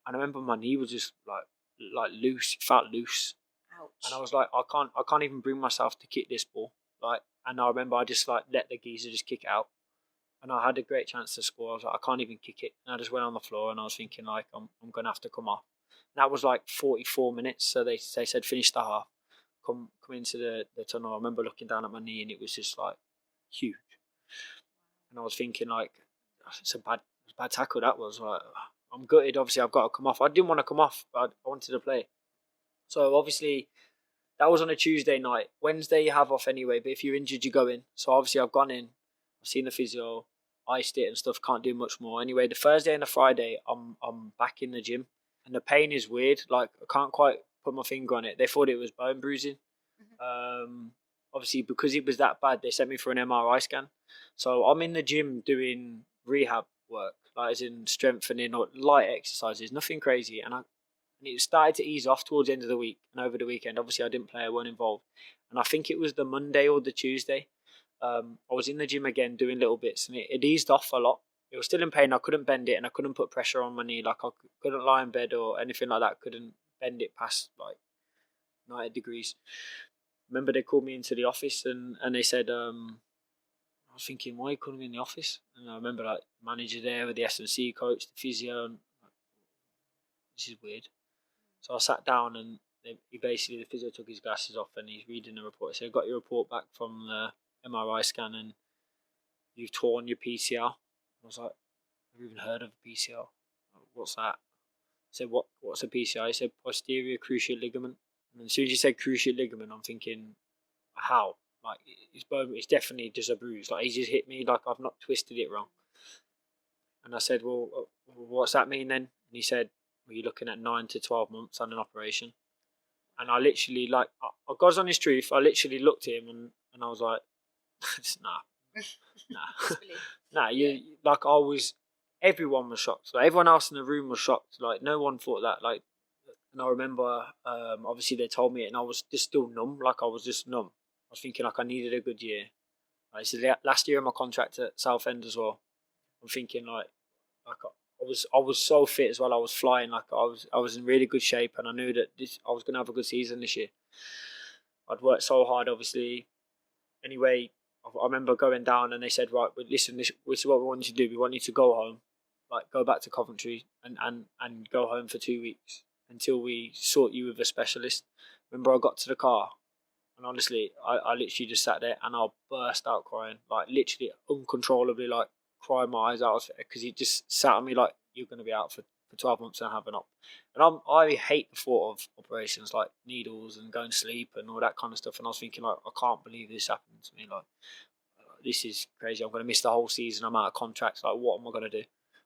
And I remember my knee was just like loose. It felt loose. Ouch. And I was like, I can't even bring myself to kick this ball. Like, and I remember I just like let the geezer just kick it out. And I had a great chance to score. I was like, I can't even kick it. And I just went on the floor, and I was thinking, like, I'm going to have to come off. And that was like 44 minutes. So they said, finish the half, come into the tunnel. I remember looking down at my knee, and it was just like huge. And I was thinking, like, it's a bad tackle. That was like, I'm gutted. Obviously, I've got to come off. I didn't want to come off, but I wanted to play. So obviously, that was on a Tuesday night. Wednesday you have off anyway, but if you're injured, you go in. So obviously, I've gone in. I've seen the physio, iced it and stuff. Can't do much more. Anyway, the Thursday and the Friday, I'm back in the gym, and the pain is weird. Like, I can't quite put my finger on it. They thought it was bone bruising. Obviously, because it was that bad, they sent me for an MRI scan. So I'm in the gym doing rehab work, like as in strengthening or light exercises, nothing crazy. And it started to ease off towards the end of the week and over the weekend. Obviously, I didn't play, I weren't involved. And I think it was the Monday or the Tuesday. I was in the gym again doing little bits, and it eased off a lot. It was still in pain. I couldn't bend it, and I couldn't put pressure on my knee. Like, I couldn't lie in bed or anything like that. Couldn't bend it past like 90 degrees. Remember, they called me into the office, and they said, I was thinking, why are you calling me in the office? And I remember, like, the manager there with the S&C coach, the physio, and like, this is weird. So I sat down, and the physio took his glasses off, and he's reading the report. He said, I got your report back from the MRI scan and you've torn your PCL. I was like, I've never even heard of a PCL. What's that? I said, what's a PCL? He said, posterior cruciate ligament. And as soon as you said cruciate ligament, I'm thinking, how? Like, it's definitely just a bruise. Like, he just hit me like I've not twisted it wrong. And I said, well, what's that mean then? And he said, well, you're looking at 9 to 12 months on an operation. And I literally, like, God's honest truth, I literally looked at him and I was like, nah, everyone was shocked. Like, everyone else in the room was shocked. Like, no one thought that. Like, and I remember, obviously they told me it and I was just still numb. Like, I was just numb. I was thinking, like, I needed a good year. Like, so last year in my contract at Southend as well, I'm thinking, like I was so fit as well. I was flying. Like, I was in really good shape, and I knew that I was going to have a good season this year. I'd worked so hard, obviously. Anyway, I remember going down, and they said, right, but listen, this is what we want you to do. We want you to go home, like go back to Coventry, and go home for 2 weeks until we sort you with a specialist. Remember, I got to the car, and honestly, I literally just sat there and I burst out crying, like literally uncontrollably, like crying my eyes out because he just sat on me like, you're going to be out for 12 months and have an op. And I hate the thought of operations like needles and going to sleep and all that kind of stuff. And I was thinking, like, I can't believe this happened to me. Like, this is crazy. I'm going to miss the whole season. I'm out of contracts. Like, what am I going to do?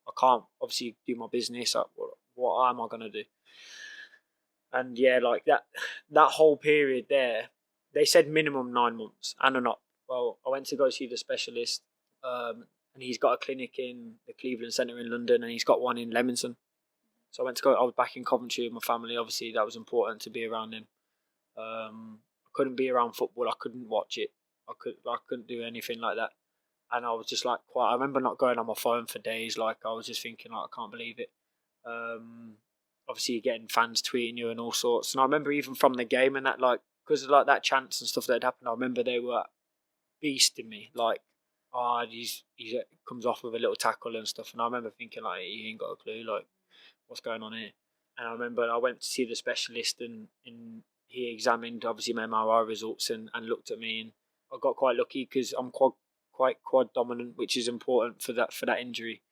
I can't obviously do my business. Like, what am I going to do? And yeah, like that whole period there, they said minimum 9 months and an op. Well, I went to go see the specialist, and he's got a clinic in the Cleveland Centre in London, and he's got one in Leamington. So I was back in Coventry with my family. Obviously, that was important to be around him. I couldn't be around football. I couldn't watch it. I couldn't do anything like that. And I was just like, I remember not going on my phone for days. Like, I was just thinking, like, I can't believe it. Obviously, you're getting fans tweeting you and all sorts. And I remember even from the game and that, like, because of like that chance and stuff that had happened, I remember they were beasting me. Like, he comes off with a little tackle and stuff. And I remember thinking, like, he ain't got a clue, like, what's going on here. And I remember I went to see the specialist and he examined, obviously, my MRI results and looked at me. And I got quite lucky because I'm quite quad dominant, which is important for that injury.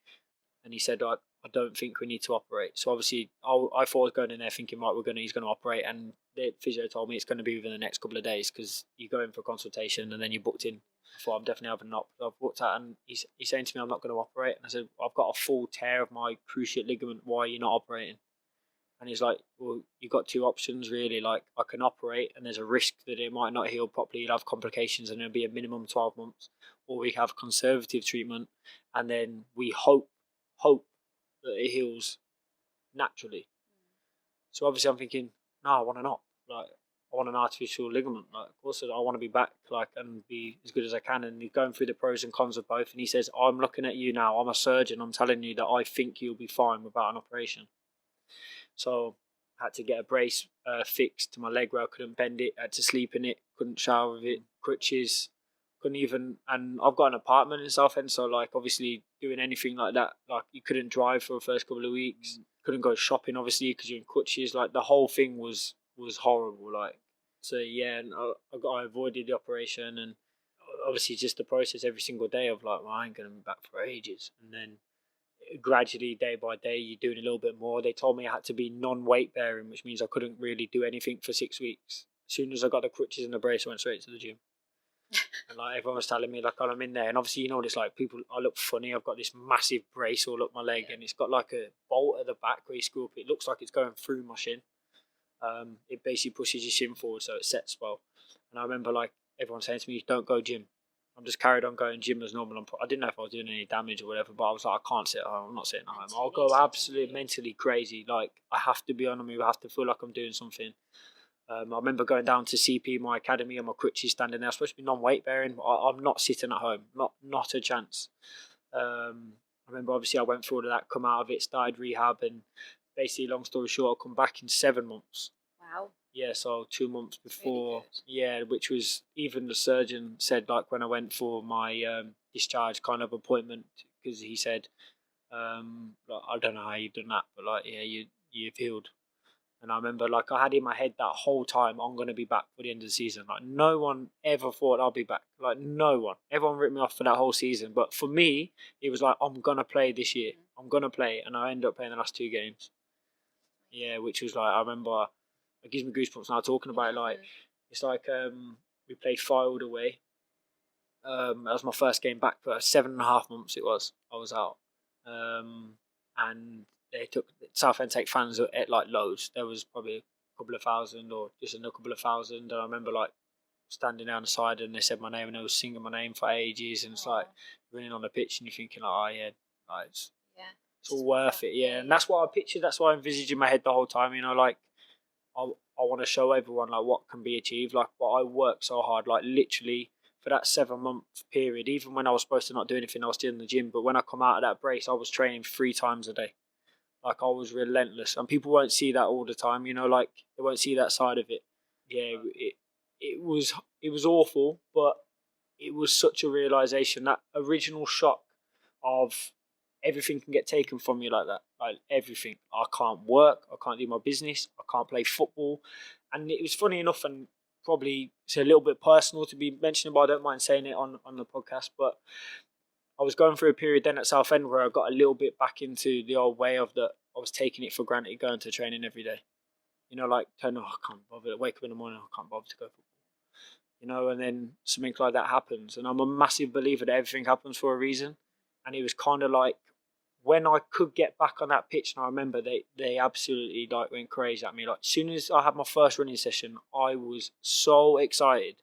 And he said, I don't think we need to operate. So obviously, I thought I was going in there thinking, right, he's going to operate. And the physio told me it's going to be within the next couple of days because you go in for a consultation and then you're booked in. I thought I'm definitely having an op. So I've walked out and he's saying to me, I'm not going to operate. And I said, I've got a full tear of my cruciate ligament. Why are you not operating? And he's like, well, you've got two options really. Like, I can operate and there's a risk that it might not heal properly. You'll have complications and it'll be a minimum 12 months. Or we have conservative treatment and then we hope that it heals naturally. So obviously I'm thinking, no, I want an op. Like, I want an artificial ligament. Like, of course, I want to be back, like, and be as good as I can. And he's going through the pros and cons of both. And he says, I'm looking at you now. I'm a surgeon. I'm telling you that I think you'll be fine without an operation. So I had to get a brace fixed to my leg where I couldn't bend it. I had to sleep in it. Couldn't shower with it. Crutches. Couldn't even. And I've got an apartment in Southend, so like obviously doing anything like that, like you couldn't drive for the first couple of weeks. Couldn't go shopping obviously because you're in crutches. Like the whole thing was horrible. Like, so yeah, and I avoided the operation, and obviously just the process every single day of like, well, I ain't gonna be back for ages, and then gradually day by day you're doing a little bit more. They told me I had to be non-weight bearing, which means I couldn't really do anything for 6 weeks. As soon as I got the crutches and the brace, I went straight to the gym. And like everyone was telling me, like, oh, I'm in there, and obviously you know this, like people, I look funny. I've got this massive brace all up my leg, and it's got like a bolt at the back where you screw up. It looks like it's going through my shin. It basically pushes your shin forward so it sets well. And I remember like everyone saying to me, don't go gym. I'm just carried on going gym as normal. I didn't know if I was doing any damage or whatever, but I was like, I can't sit at home. I'm not sitting at home. I'll go absolutely mentally crazy. Like, I have to be on the move. I have to feel like I'm doing something. I remember going down to CP, my academy, and my crutches standing there. I'm supposed to be non-weight bearing. I'm not sitting at home. Not a chance. I remember obviously I went through all of that, come out of it, started rehab, and basically, long story short, I come back in 7 months. Wow. Yeah, so 2 months before, Really yeah, which was, even the surgeon said, like, when I went for my discharge kind of appointment, because he said, like, I don't know how you've done that, but like, yeah, you've healed. And I remember, like, I had in my head that whole time, I'm going to be back for the end of the season. Like, no one ever thought I'll be back. Like, no one. Everyone ripped me off for that whole season. But for me, it was like, I'm going to play this year. I'm going to play. And I ended up playing the last 2 games. Yeah, which was like, I remember, it gives me goosebumps now talking about it. Like, it's like we played Fylde away. That was my first game back for 7.5 months I was out. And they took Southend take fans at like loads. There was probably a couple of thousand or just a couple of thousand. And I remember like standing down the side and they said my name and they was singing my name for ages. And it's like running on the pitch and you're thinking like, oh yeah, like, it's all worth it. Yeah, and that's what I pictured. That's what I envisaged in my head the whole time. You know, like I want to show everyone like what can be achieved. Like, but I worked so hard, like literally. For that 7-month period, even when I was supposed to not do anything, I was still in the gym. But when I come out of that brace, I was training 3 times a day. Like, I was relentless. And people won't see that all the time, you know, like, they won't see that side of it. Yeah, it was awful, but it was such a realisation, that original shock of everything can get taken from you like that. Like, everything. I can't work, I can't do my business, I can't play football. And it was funny enough, and probably it's a little bit personal to be mentioned, but I don't mind saying it on the podcast. But I was going through a period then at Southend where I got a little bit back into the old way of that. I was taking it for granted going to training every day. You know, like, I can't bother. Wake up in the morning, I can't bother to go football. You know, and then something like that happens. And I'm a massive believer that everything happens for a reason. And it was kind of like, when I could get back on that pitch, and I remember they absolutely like went crazy at me. Like, as soon as I had my first running session, I was so excited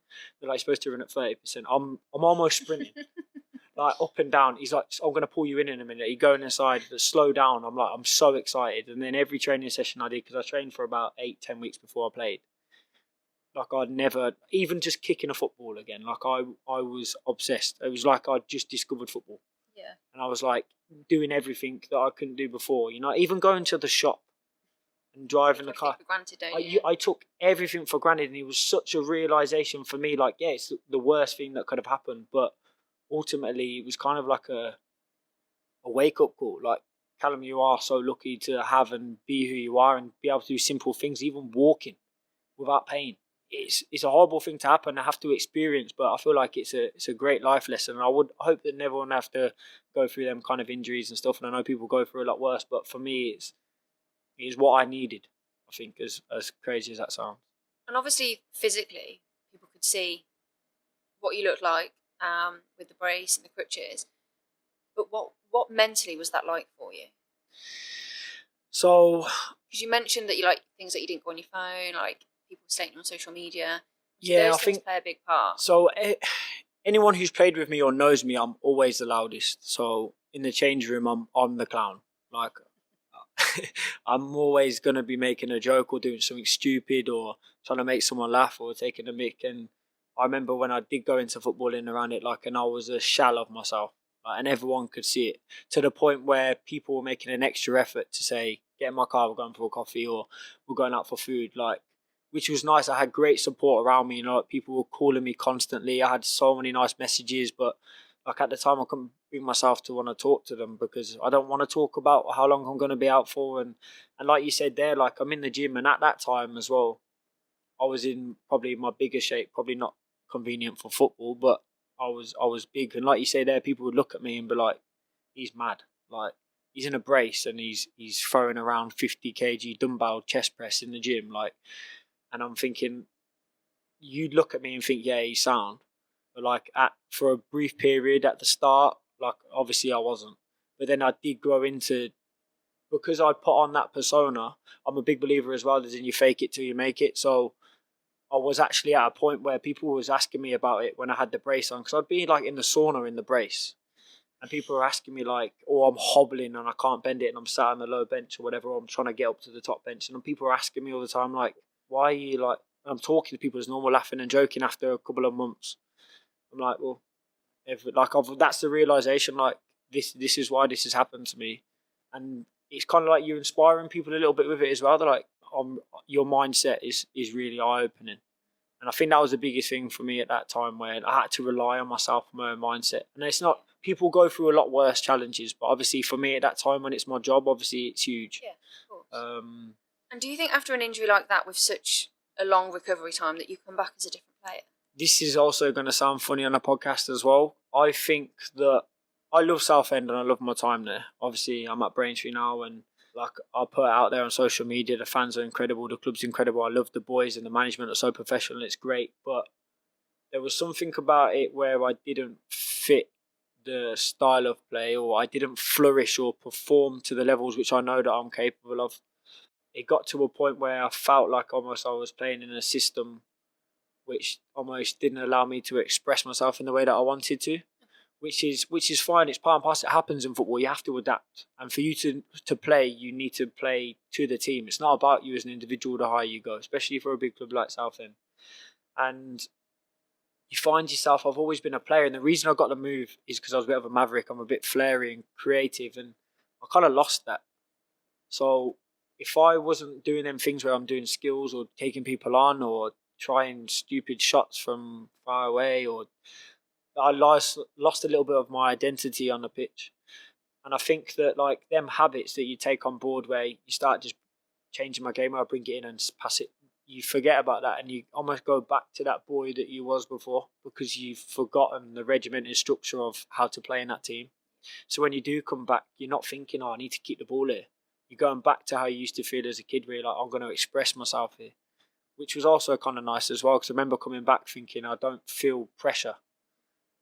that I'm supposed to run at 30%. I'm almost sprinting, like up and down. He's like, I'm going to pull you in a minute. You going inside, but slow down. I'm like, I'm so excited. And then every training session I did, because I trained for about 8-10 weeks before I played. Like, I'd never, even just kicking a football again, like I was obsessed. It was like I'd just discovered football. Yeah. And I was like doing everything that I couldn't do before. You know, even going to the shop and driving the car. For granted, don't you? I took everything for granted, and it was such a realisation for me. Like, yeah, it's the worst thing that could have happened, but ultimately it was kind of like a wake up call. Like, Callum, you are so lucky to have and be who you are and be able to do simple things, even walking without pain. It's a horrible thing to happen. I have to experience, but I feel like it's a great life lesson. And I would hope that never one have to go through them kind of injuries and stuff. And I know people go through a lot worse, but for me, it's what I needed. I think, as crazy as that sounds. And obviously, physically, people could see what you looked like with the brace and the crutches. But what mentally was that like for you? So, because you mentioned that you like things that you didn't go on your phone, like people stating on social media. Yeah, those I things think play a big part. So anyone who's played with me or knows me, I'm always the loudest. So in the change room, I'm the clown. Like, I'm always gonna be making a joke or doing something stupid or trying to make someone laugh or taking a mick. And I remember when I did go into footballing around it, like, and I was a shell of myself, like, and everyone could see it, to the point where people were making an extra effort to say, "Get in my car, we're going for a coffee," or "We're going out for food," like. Which was nice. I had great support around me. You know, people were calling me constantly. I had so many nice messages, but like at the time, I couldn't bring myself to want to talk to them because I don't want to talk about how long I'm going to be out for. And like you said there, like, I'm in the gym, and at that time as well, I was in probably my biggest shape. Probably not convenient for football, but I was big. And like you say there, people would look at me and be like, "He's mad." Like, he's in a brace and he's throwing around 50 kg dumbbell chest press in the gym, like. And I'm thinking, you'd look at me and think, yeah, he's sound. But like, for a brief period at the start, like, obviously I wasn't. But then I did grow into, because I put on that persona, I'm a big believer as well, as in you fake it till you make it. So I was actually at a point where people was asking me about it when I had the brace on. Because I'd be like in the sauna in the brace. And people were asking me like, oh, I'm hobbling and I can't bend it and I'm sat on the low bench or whatever. Or I'm trying to get up to the top bench. And people are asking me all the time like, why are you like, I'm talking to people as normal, laughing and joking after a couple of months. I'm like, well, that's the realisation, like, this is why this has happened to me. And it's kind of like you're inspiring people a little bit with it as well. They're like, your mindset is really eye-opening. And I think that was the biggest thing for me at that time, where I had to rely on myself and my own mindset. And it's not, people go through a lot worse challenges, but obviously for me at that time when it's my job, obviously it's huge. Yeah, of course. And do you think after an injury like that, with such a long recovery time, that you come back as a different player? This is also going to sound funny on a podcast as well. I think that I love Southend and I love my time there. Obviously, I'm at Braintree now, and like I put it out there on social media, the fans are incredible, the club's incredible. I love the boys and the management are so professional. It's great, but there was something about it where I didn't fit the style of play, or I didn't flourish or perform to the levels which I know that I'm capable of. It got to a point where I felt like almost I was playing in a system which almost didn't allow me to express myself in the way that I wanted to, which is fine. It's part and parcel. It happens in football. You have to adapt, and for you to play, you need to play to the team. It's not about you as an individual. The higher you go, especially for a big club like Southend, and you find yourself. I've always been a player, and the reason I got the move is because I was a bit of a maverick. I'm a bit flary and creative, and I kind of lost that. So if I wasn't doing them things where I'm doing skills or taking people on or trying stupid shots from far away, or I lost a little bit of my identity on the pitch. And I think that like them habits that you take on board, where you start just changing my game, I bring it in and pass it. You forget about that, and you almost go back to that boy that you was before because you've forgotten the regimented structure of how to play in that team. So when you do come back, you're not thinking, "Oh, I need to keep the ball here." You're going back to how you used to feel as a kid, where you're like, "I'm going to express myself here," which was also kind of nice as well. Because I remember coming back thinking, I don't feel pressure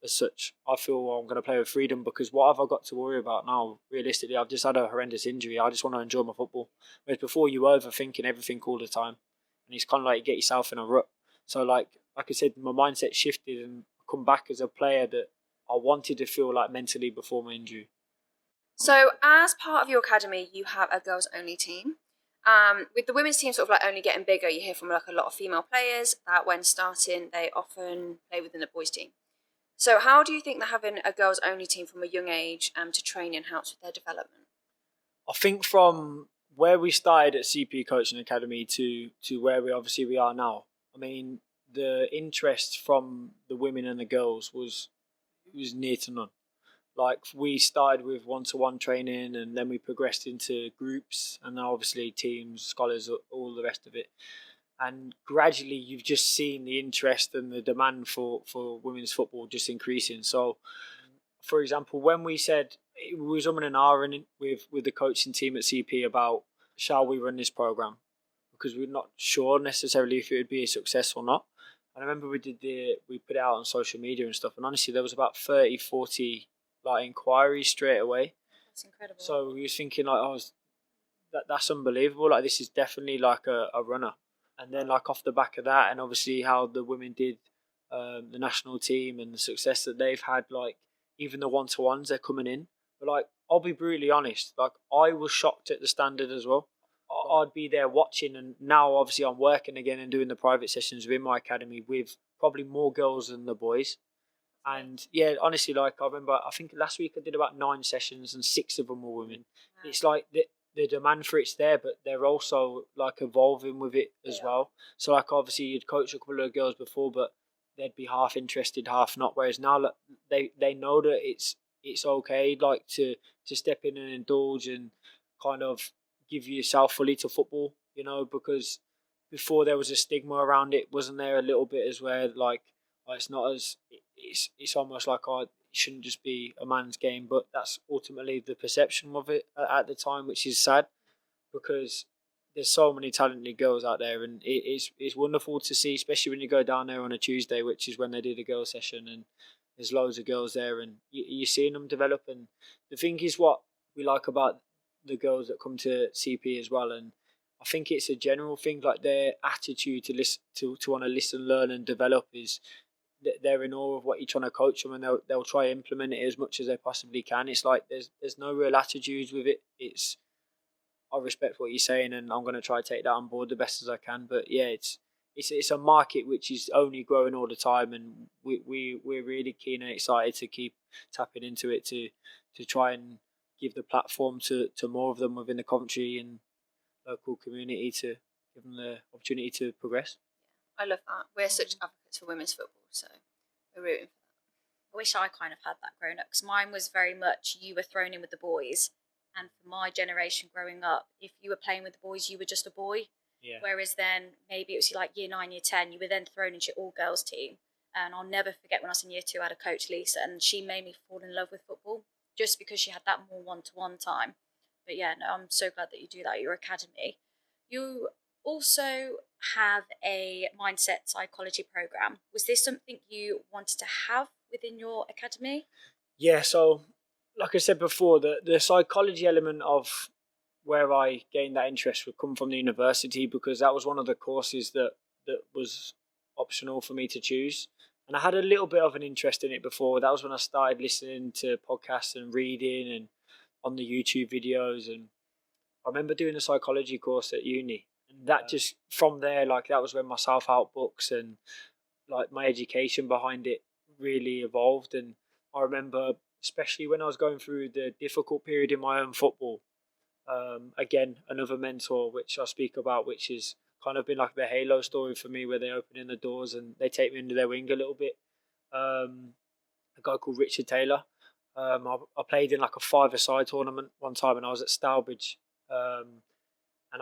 as such. I feel I'm going to play with freedom because what have I got to worry about now? Realistically, I've just had a horrendous injury. I just want to enjoy my football. Whereas before, you were overthinking everything all the time, and it's kind of like you get yourself in a rut. So like I said, my mindset shifted and come back as a player that I wanted to feel like mentally before my injury. So, as part of your academy, you have a girls-only team. With the women's team sort of like only getting bigger, you hear from like a lot of female players that when starting, they often play within the boys' team. So, how do you think that having a girls-only team from a young age to training helps with their development? I think from where we started at CP Coaching Academy to where we are now, I mean, the interest from the women and the girls was near to none. Like we started with one-to-one training, and then we progressed into groups, and now obviously teams, scholars, all the rest of it. And gradually, you've just seen the interest and the demand for women's football just increasing. So, for example, when we said it was an hour with the coaching team at CP about shall we run this program, because we're not sure necessarily if it would be a success or not. And I remember we put it out on social media and stuff, and honestly, there was about 30, 40 like inquiries straight away. That's incredible. So we was thinking like, that's unbelievable. Like this is definitely like a runner. And then like off the back of that, and obviously how the women did the national team and the success that they've had, like even the one-to-ones they're coming in. But like I'll be brutally honest, like I was shocked at the standard as well. I'd be there watching, and now obviously I'm working again and doing the private sessions within my academy with probably more girls than the boys. And yeah, honestly, like I remember, I think last week I did about 9 sessions and 6 of them were women. Wow. It's like the demand for it's there, but they're also like evolving with it as well. So like obviously you'd coach a couple of girls before, but they'd be half interested, half not. Whereas now like, they know that it's okay, like to step in and indulge and kind of give yourself fully to football, because before there was a stigma around it, wasn't there a little bit as where like it's not as it's almost like it shouldn't just be a man's game, but that's ultimately the perception of it at the time, which is sad because there's so many talented girls out there, and it's wonderful to see, especially when you go down there on a Tuesday, which is when they do the girls session, and there's loads of girls there, and you're seeing them develop. And the thing is, what we like about the girls that come to CP as well, and I think it's a general thing, like their attitude to listen to want to listen, learn, and develop is they're in awe of what you're trying to coach them, and they'll try to implement it as much as they possibly can. It's like there's no real attitudes with it. It's I respect what you're saying, and I'm going to try to take that on board the best as I can. But yeah, it's a market which is only growing all the time, and we're really keen and excited to keep tapping into it to try and give the platform to more of them within the Coventry and local community to give them the opportunity to progress. I love that. We're such advocates for women's football, so we're rooting for that. I wish I kind of had that growing up, because mine was very much you were thrown in with the boys And for my generation growing up, if you were playing with the boys, you were just a boy. Yeah. Whereas then maybe it was like year 9, year 10, you were then thrown into your all girls team. And I'll never forget when I was in year 2, I had a coach, Lisa, and she made me fall in love with football just because she had that more one-to-one time. But yeah, no, I'm so glad that you do that at your academy. You also have a mindset psychology program. Was this something you wanted to have within your academy? Yeah, so like I said before, the psychology element of where I gained that interest would come from the university, because that was one of the courses that was optional for me to choose. And I had a little bit of an interest in it before. That was when I started listening to podcasts and reading and on the YouTube videos. And I remember doing a psychology course at uni. And that just, from there, like that was when my self-help books and like my education behind it really evolved. And I remember, especially when I was going through the difficult period in my own football, again, another mentor which I speak about, which is kind of been like the halo story for me, where they open in the doors and they take me under their wing a little bit. A guy called Richard Taylor. I played in like a 5-a-side tournament one time, and I was at Stourbridge, and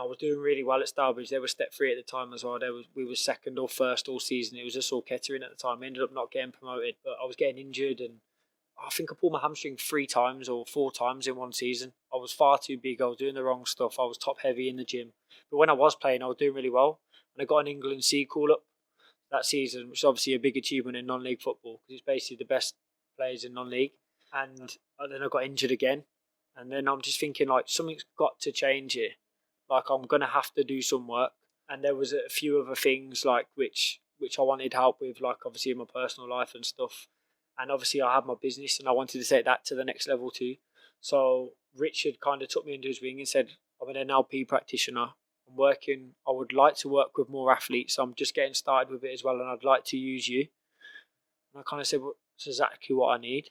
I was doing really well at Stourbridge. They were step 3 at the time as well. We were second or first all season. It was just all Kettering at the time. I ended up not getting promoted, but I was getting injured, and I think I pulled my hamstring 3 times or 4 times in one season. I was far too big. I was doing the wrong stuff. I was top heavy in the gym. But when I was playing, I was doing really well. And I got an England C call up that season, which is obviously a big achievement in non-league football, because it's basically the best players in non-league. And then I got injured again. And then I'm just thinking, like, something's got to change here. Like, I'm going to have to do some work. And there was a few other things, like, which I wanted help with, like, obviously in my personal life and stuff. And obviously I had my business and I wanted to take that to the next level too. So Richard kind of took me under his wing and said, I'm an NLP practitioner. I would like to work with more athletes. I'm just getting started with it as well, and I'd like to use you. And I kind of said, well, that's exactly what I need.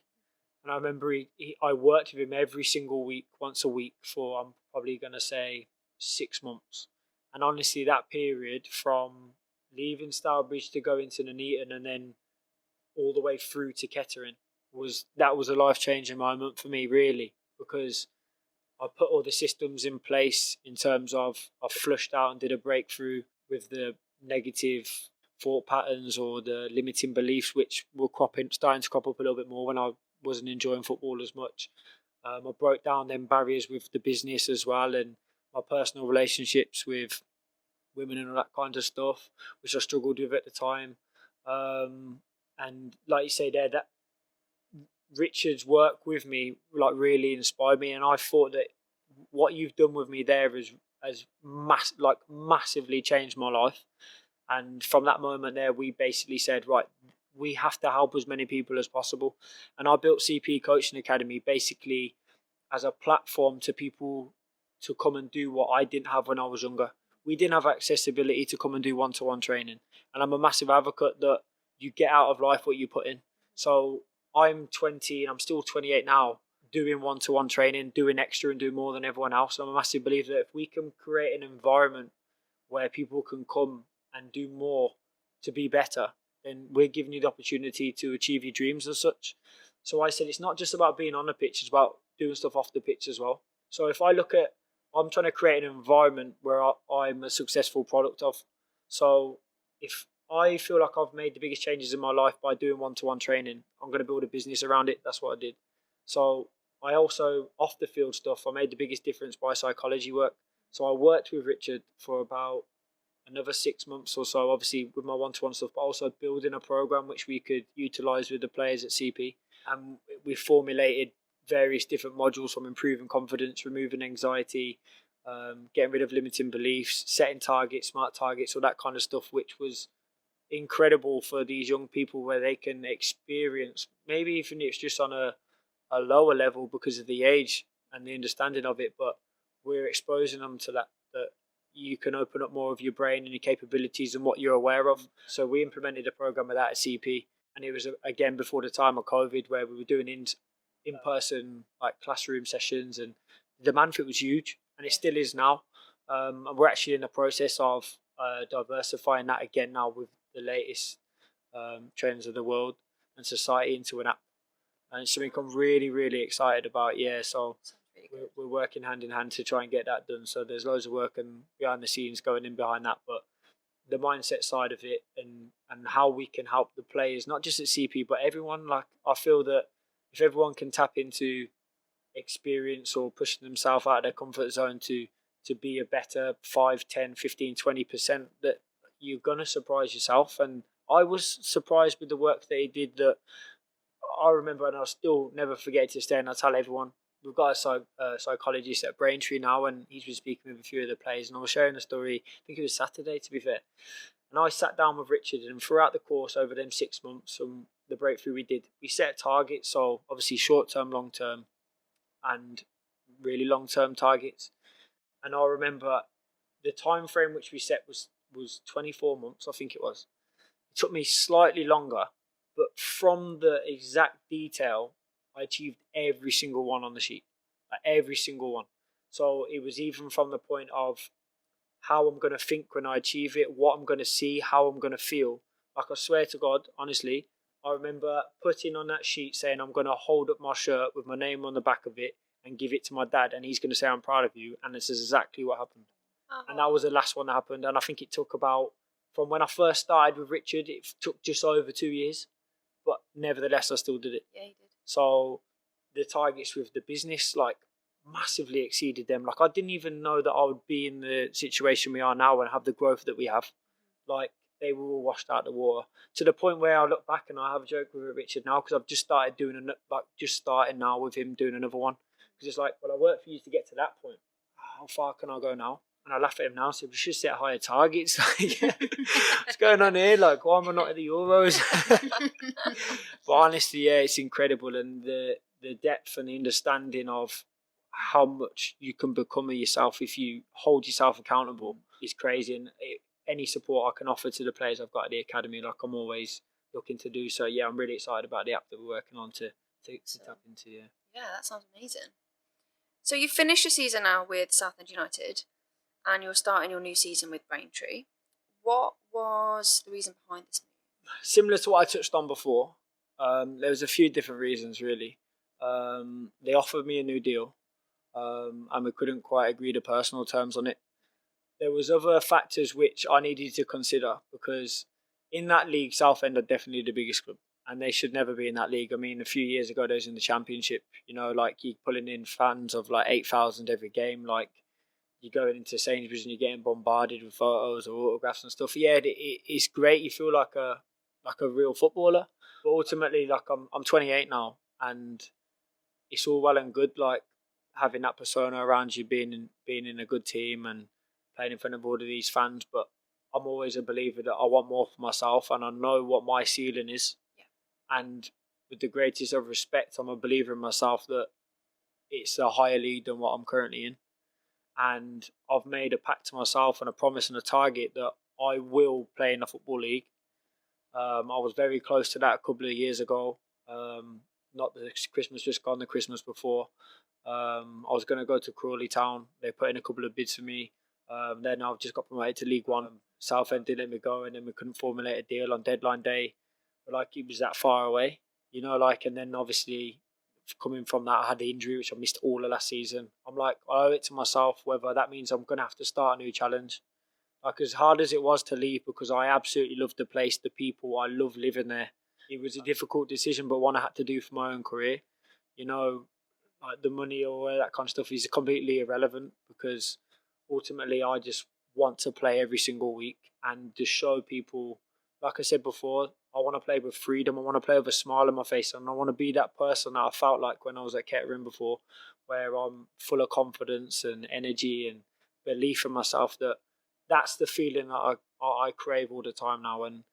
And I remember I worked with him every single week, once a week, for I'm probably going to say 6 months. And honestly, that period from leaving Stourbridge to go into Nuneaton and then all the way through to Kettering was a life-changing moment for me, really, because I put all the systems in place in terms of I flushed out and did a breakthrough with the negative thought patterns or the limiting beliefs, which were starting to crop up a little bit more when I wasn't enjoying football as much. I broke down them barriers with the business as well, and my personal relationships with women and all that kind of stuff, which I struggled with at the time. And like you say there, that Richard's work with me like really inspired me, and I thought that what you've done with me there has massively changed my life. And from that moment there, we basically said, right, we have to help as many people as possible. And I built CP Coaching Academy basically as a platform to people to come and do what I didn't have when I was younger. We didn't have accessibility to come and do one-to-one training. And I'm a massive advocate that you get out of life what you put in. So I'm 20 and I'm still 28 now, doing one-to-one training, doing extra and doing more than everyone else. I'm a massive believer that if we can create an environment where people can come and do more to be better, then we're giving you the opportunity to achieve your dreams as such. So I said, it's not just about being on the pitch, it's about doing stuff off the pitch as well. So if I look at, I'm trying to create an environment where I'm a successful product of. So if I feel like I've made the biggest changes in my life by doing one-to-one training, I'm going to build a business around it. That's what I did. So I also, off the field stuff, I made the biggest difference by psychology work. So I worked with Richard for about another 6 months or so, obviously with my one-to-one stuff, but also building a program which we could utilize with the players at CP. And we formulated various different modules, from improving confidence, removing anxiety, getting rid of limiting beliefs, setting targets, smart targets, all that kind of stuff, which was incredible for these young people, where they can experience, maybe even it's just on a lower level because of the age and the understanding of it, but we're exposing them to that you can open up more of your brain and your capabilities and what you're aware of. So we implemented a program of that at CP, and it was again before the time of COVID, where we were doing in-person like classroom sessions, and the demand for it was huge, and it still is now. And we're actually in the process of diversifying that again now with the latest trends of the world and society into an app, and it's something I'm really, really excited about. Yeah, so Sounds really we're working hand in hand to try and get that done. So there's loads of work and behind the scenes going in behind that, but the mindset side of it and how we can help the players, not just at CP, but everyone. Like, I feel that if everyone can tap into experience or pushing themselves out of their comfort zone to be a better 5, 10, 15, 20%, that you're going to surprise yourself. And I was surprised with the work that he did, that I remember, and I'll still never forget to stay, and I tell everyone, we've got a psychologist at Braintree now, and he's been speaking with a few of the players, and I was sharing a story, I think it was Saturday to be fair, and I sat down with Richard, and throughout the course over them 6 months and the breakthrough we set targets, so obviously short-term, long-term, and really long-term targets. And I remember the time frame which we set was 24 months, I think it was. It took me slightly longer, but from the exact detail, I achieved every single one on the sheet. Like every single one. So it was even from the point of how I'm going to think when I achieve it, what I'm going to see, how I'm going to feel. Like, I swear to God, honestly, I remember putting on that sheet saying I'm going to hold up my shirt with my name on the back of it and give it to my dad, and he's going to say I'm proud of you, and this is exactly what happened. And that was the last one that happened, and I think it took about, from when I first started with Richard, it took just over 2 years, but nevertheless I still did it. Yeah, you did. So the targets with the business, like, massively exceeded them. Like, I didn't even know that I would be in the situation we are now and have the growth that we have. Like, they were all washed out the water, to the point where I look back and I have a joke with Richard now, because I've just started starting now with him doing another one. Because it's like, well, I worked for you to get to that point. How far can I go now? And I laugh at him now, so we should set higher targets. What's going on here? Like, why am I not at the Euros? But honestly, yeah, it's incredible. And the depth and the understanding of how much you can become of yourself if you hold yourself accountable is crazy. And any support I can offer to the players I've got at the academy, like, I'm always looking to do. So, yeah, I'm really excited about the app that we're working on to tap into, yeah. Yeah, that sounds amazing. So you finished your season now with Southend United, and you're starting your new season with Braintree. What was the reason behind this move? Similar to what I touched on before, there was a few different reasons, really. They offered me a new deal, and we couldn't quite agree to personal terms on it. There was other factors which I needed to consider, because in that league, Southend are definitely the biggest club, and they should never be in that league. I mean, a few years ago, they was in the Championship. You know, like, you're pulling in fans of like 8,000 every game. Like, you're going into Sainsbury's and you're getting bombarded with photos or autographs and stuff. Yeah, it's great. You feel like a real footballer. But ultimately, like, I'm 28 now, and it's all well and good, like, having that persona around you, being in a good team and playing in front of all of these fans. But I'm always a believer that I want more for myself, and I know what my ceiling is. Yeah. And with the greatest of respect, I'm a believer in myself that it's a higher league than what I'm currently in. And I've made a pact to myself and a promise and a target that I will play in the Football League. I was very close to that a couple of years ago. Not the Christmas just gone, the Christmas before. I was going to go to Crawley Town. They put in a couple of bids for me. Then I've just got promoted to League One. Southend didn't let me go, and then we couldn't formulate a deal on deadline day. But, like, it was that far away, you know, like, and then obviously coming from that, I had the injury, which I missed all of last season. I'm like, I owe it to myself, whether that means I'm going to have to start a new challenge. Like, as hard as it was to leave, because I absolutely loved the place, the people, I love living there. It was a difficult decision, but one I had to do for my own career. You know, like, the money or that kind of stuff is completely irrelevant, because ultimately I just want to play every single week and just show people, like I said before, I want to play with freedom. I want to play with a smile on my face, and I want to be that person that I felt like when I was at Kettering before, where I'm full of confidence and energy and belief in myself. That's the feeling that I crave all the time now, and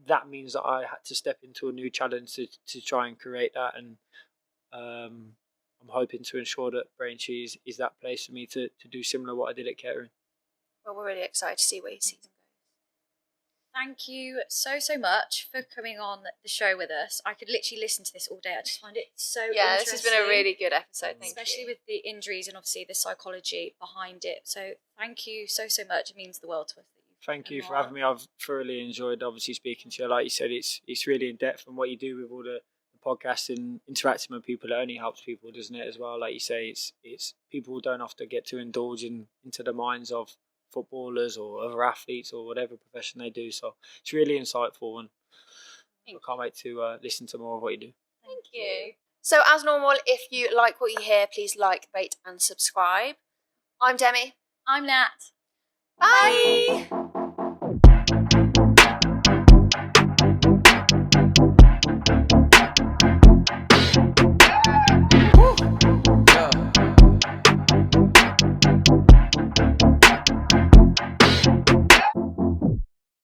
that means that I had to step into a new challenge to try and create that. And I'm hoping to ensure that Braintree is that place for me to do similar what I did at Kettering. Well, we're really excited to see where your season goes. Thank you so much for coming on the show with us. I could literally listen to this all day. I just find it so interesting. This has been a really good episode. Especially with the injuries and obviously the psychology behind it. So thank you so much. It means the world to us. Thank you for having me. I've thoroughly enjoyed, obviously, speaking to you. Like you said, it's really in depth, and what you do with all the podcast and interacting with people, it only helps people, doesn't it? As well, like you say, it's people don't often get to indulge into the minds of footballers or other athletes or whatever profession they do. So it's really insightful, and I can't wait to listen to more of what you do. Thank you. So as normal, if you like what you hear, please like, rate and subscribe. I'm Demi. I'm Nat. Bye.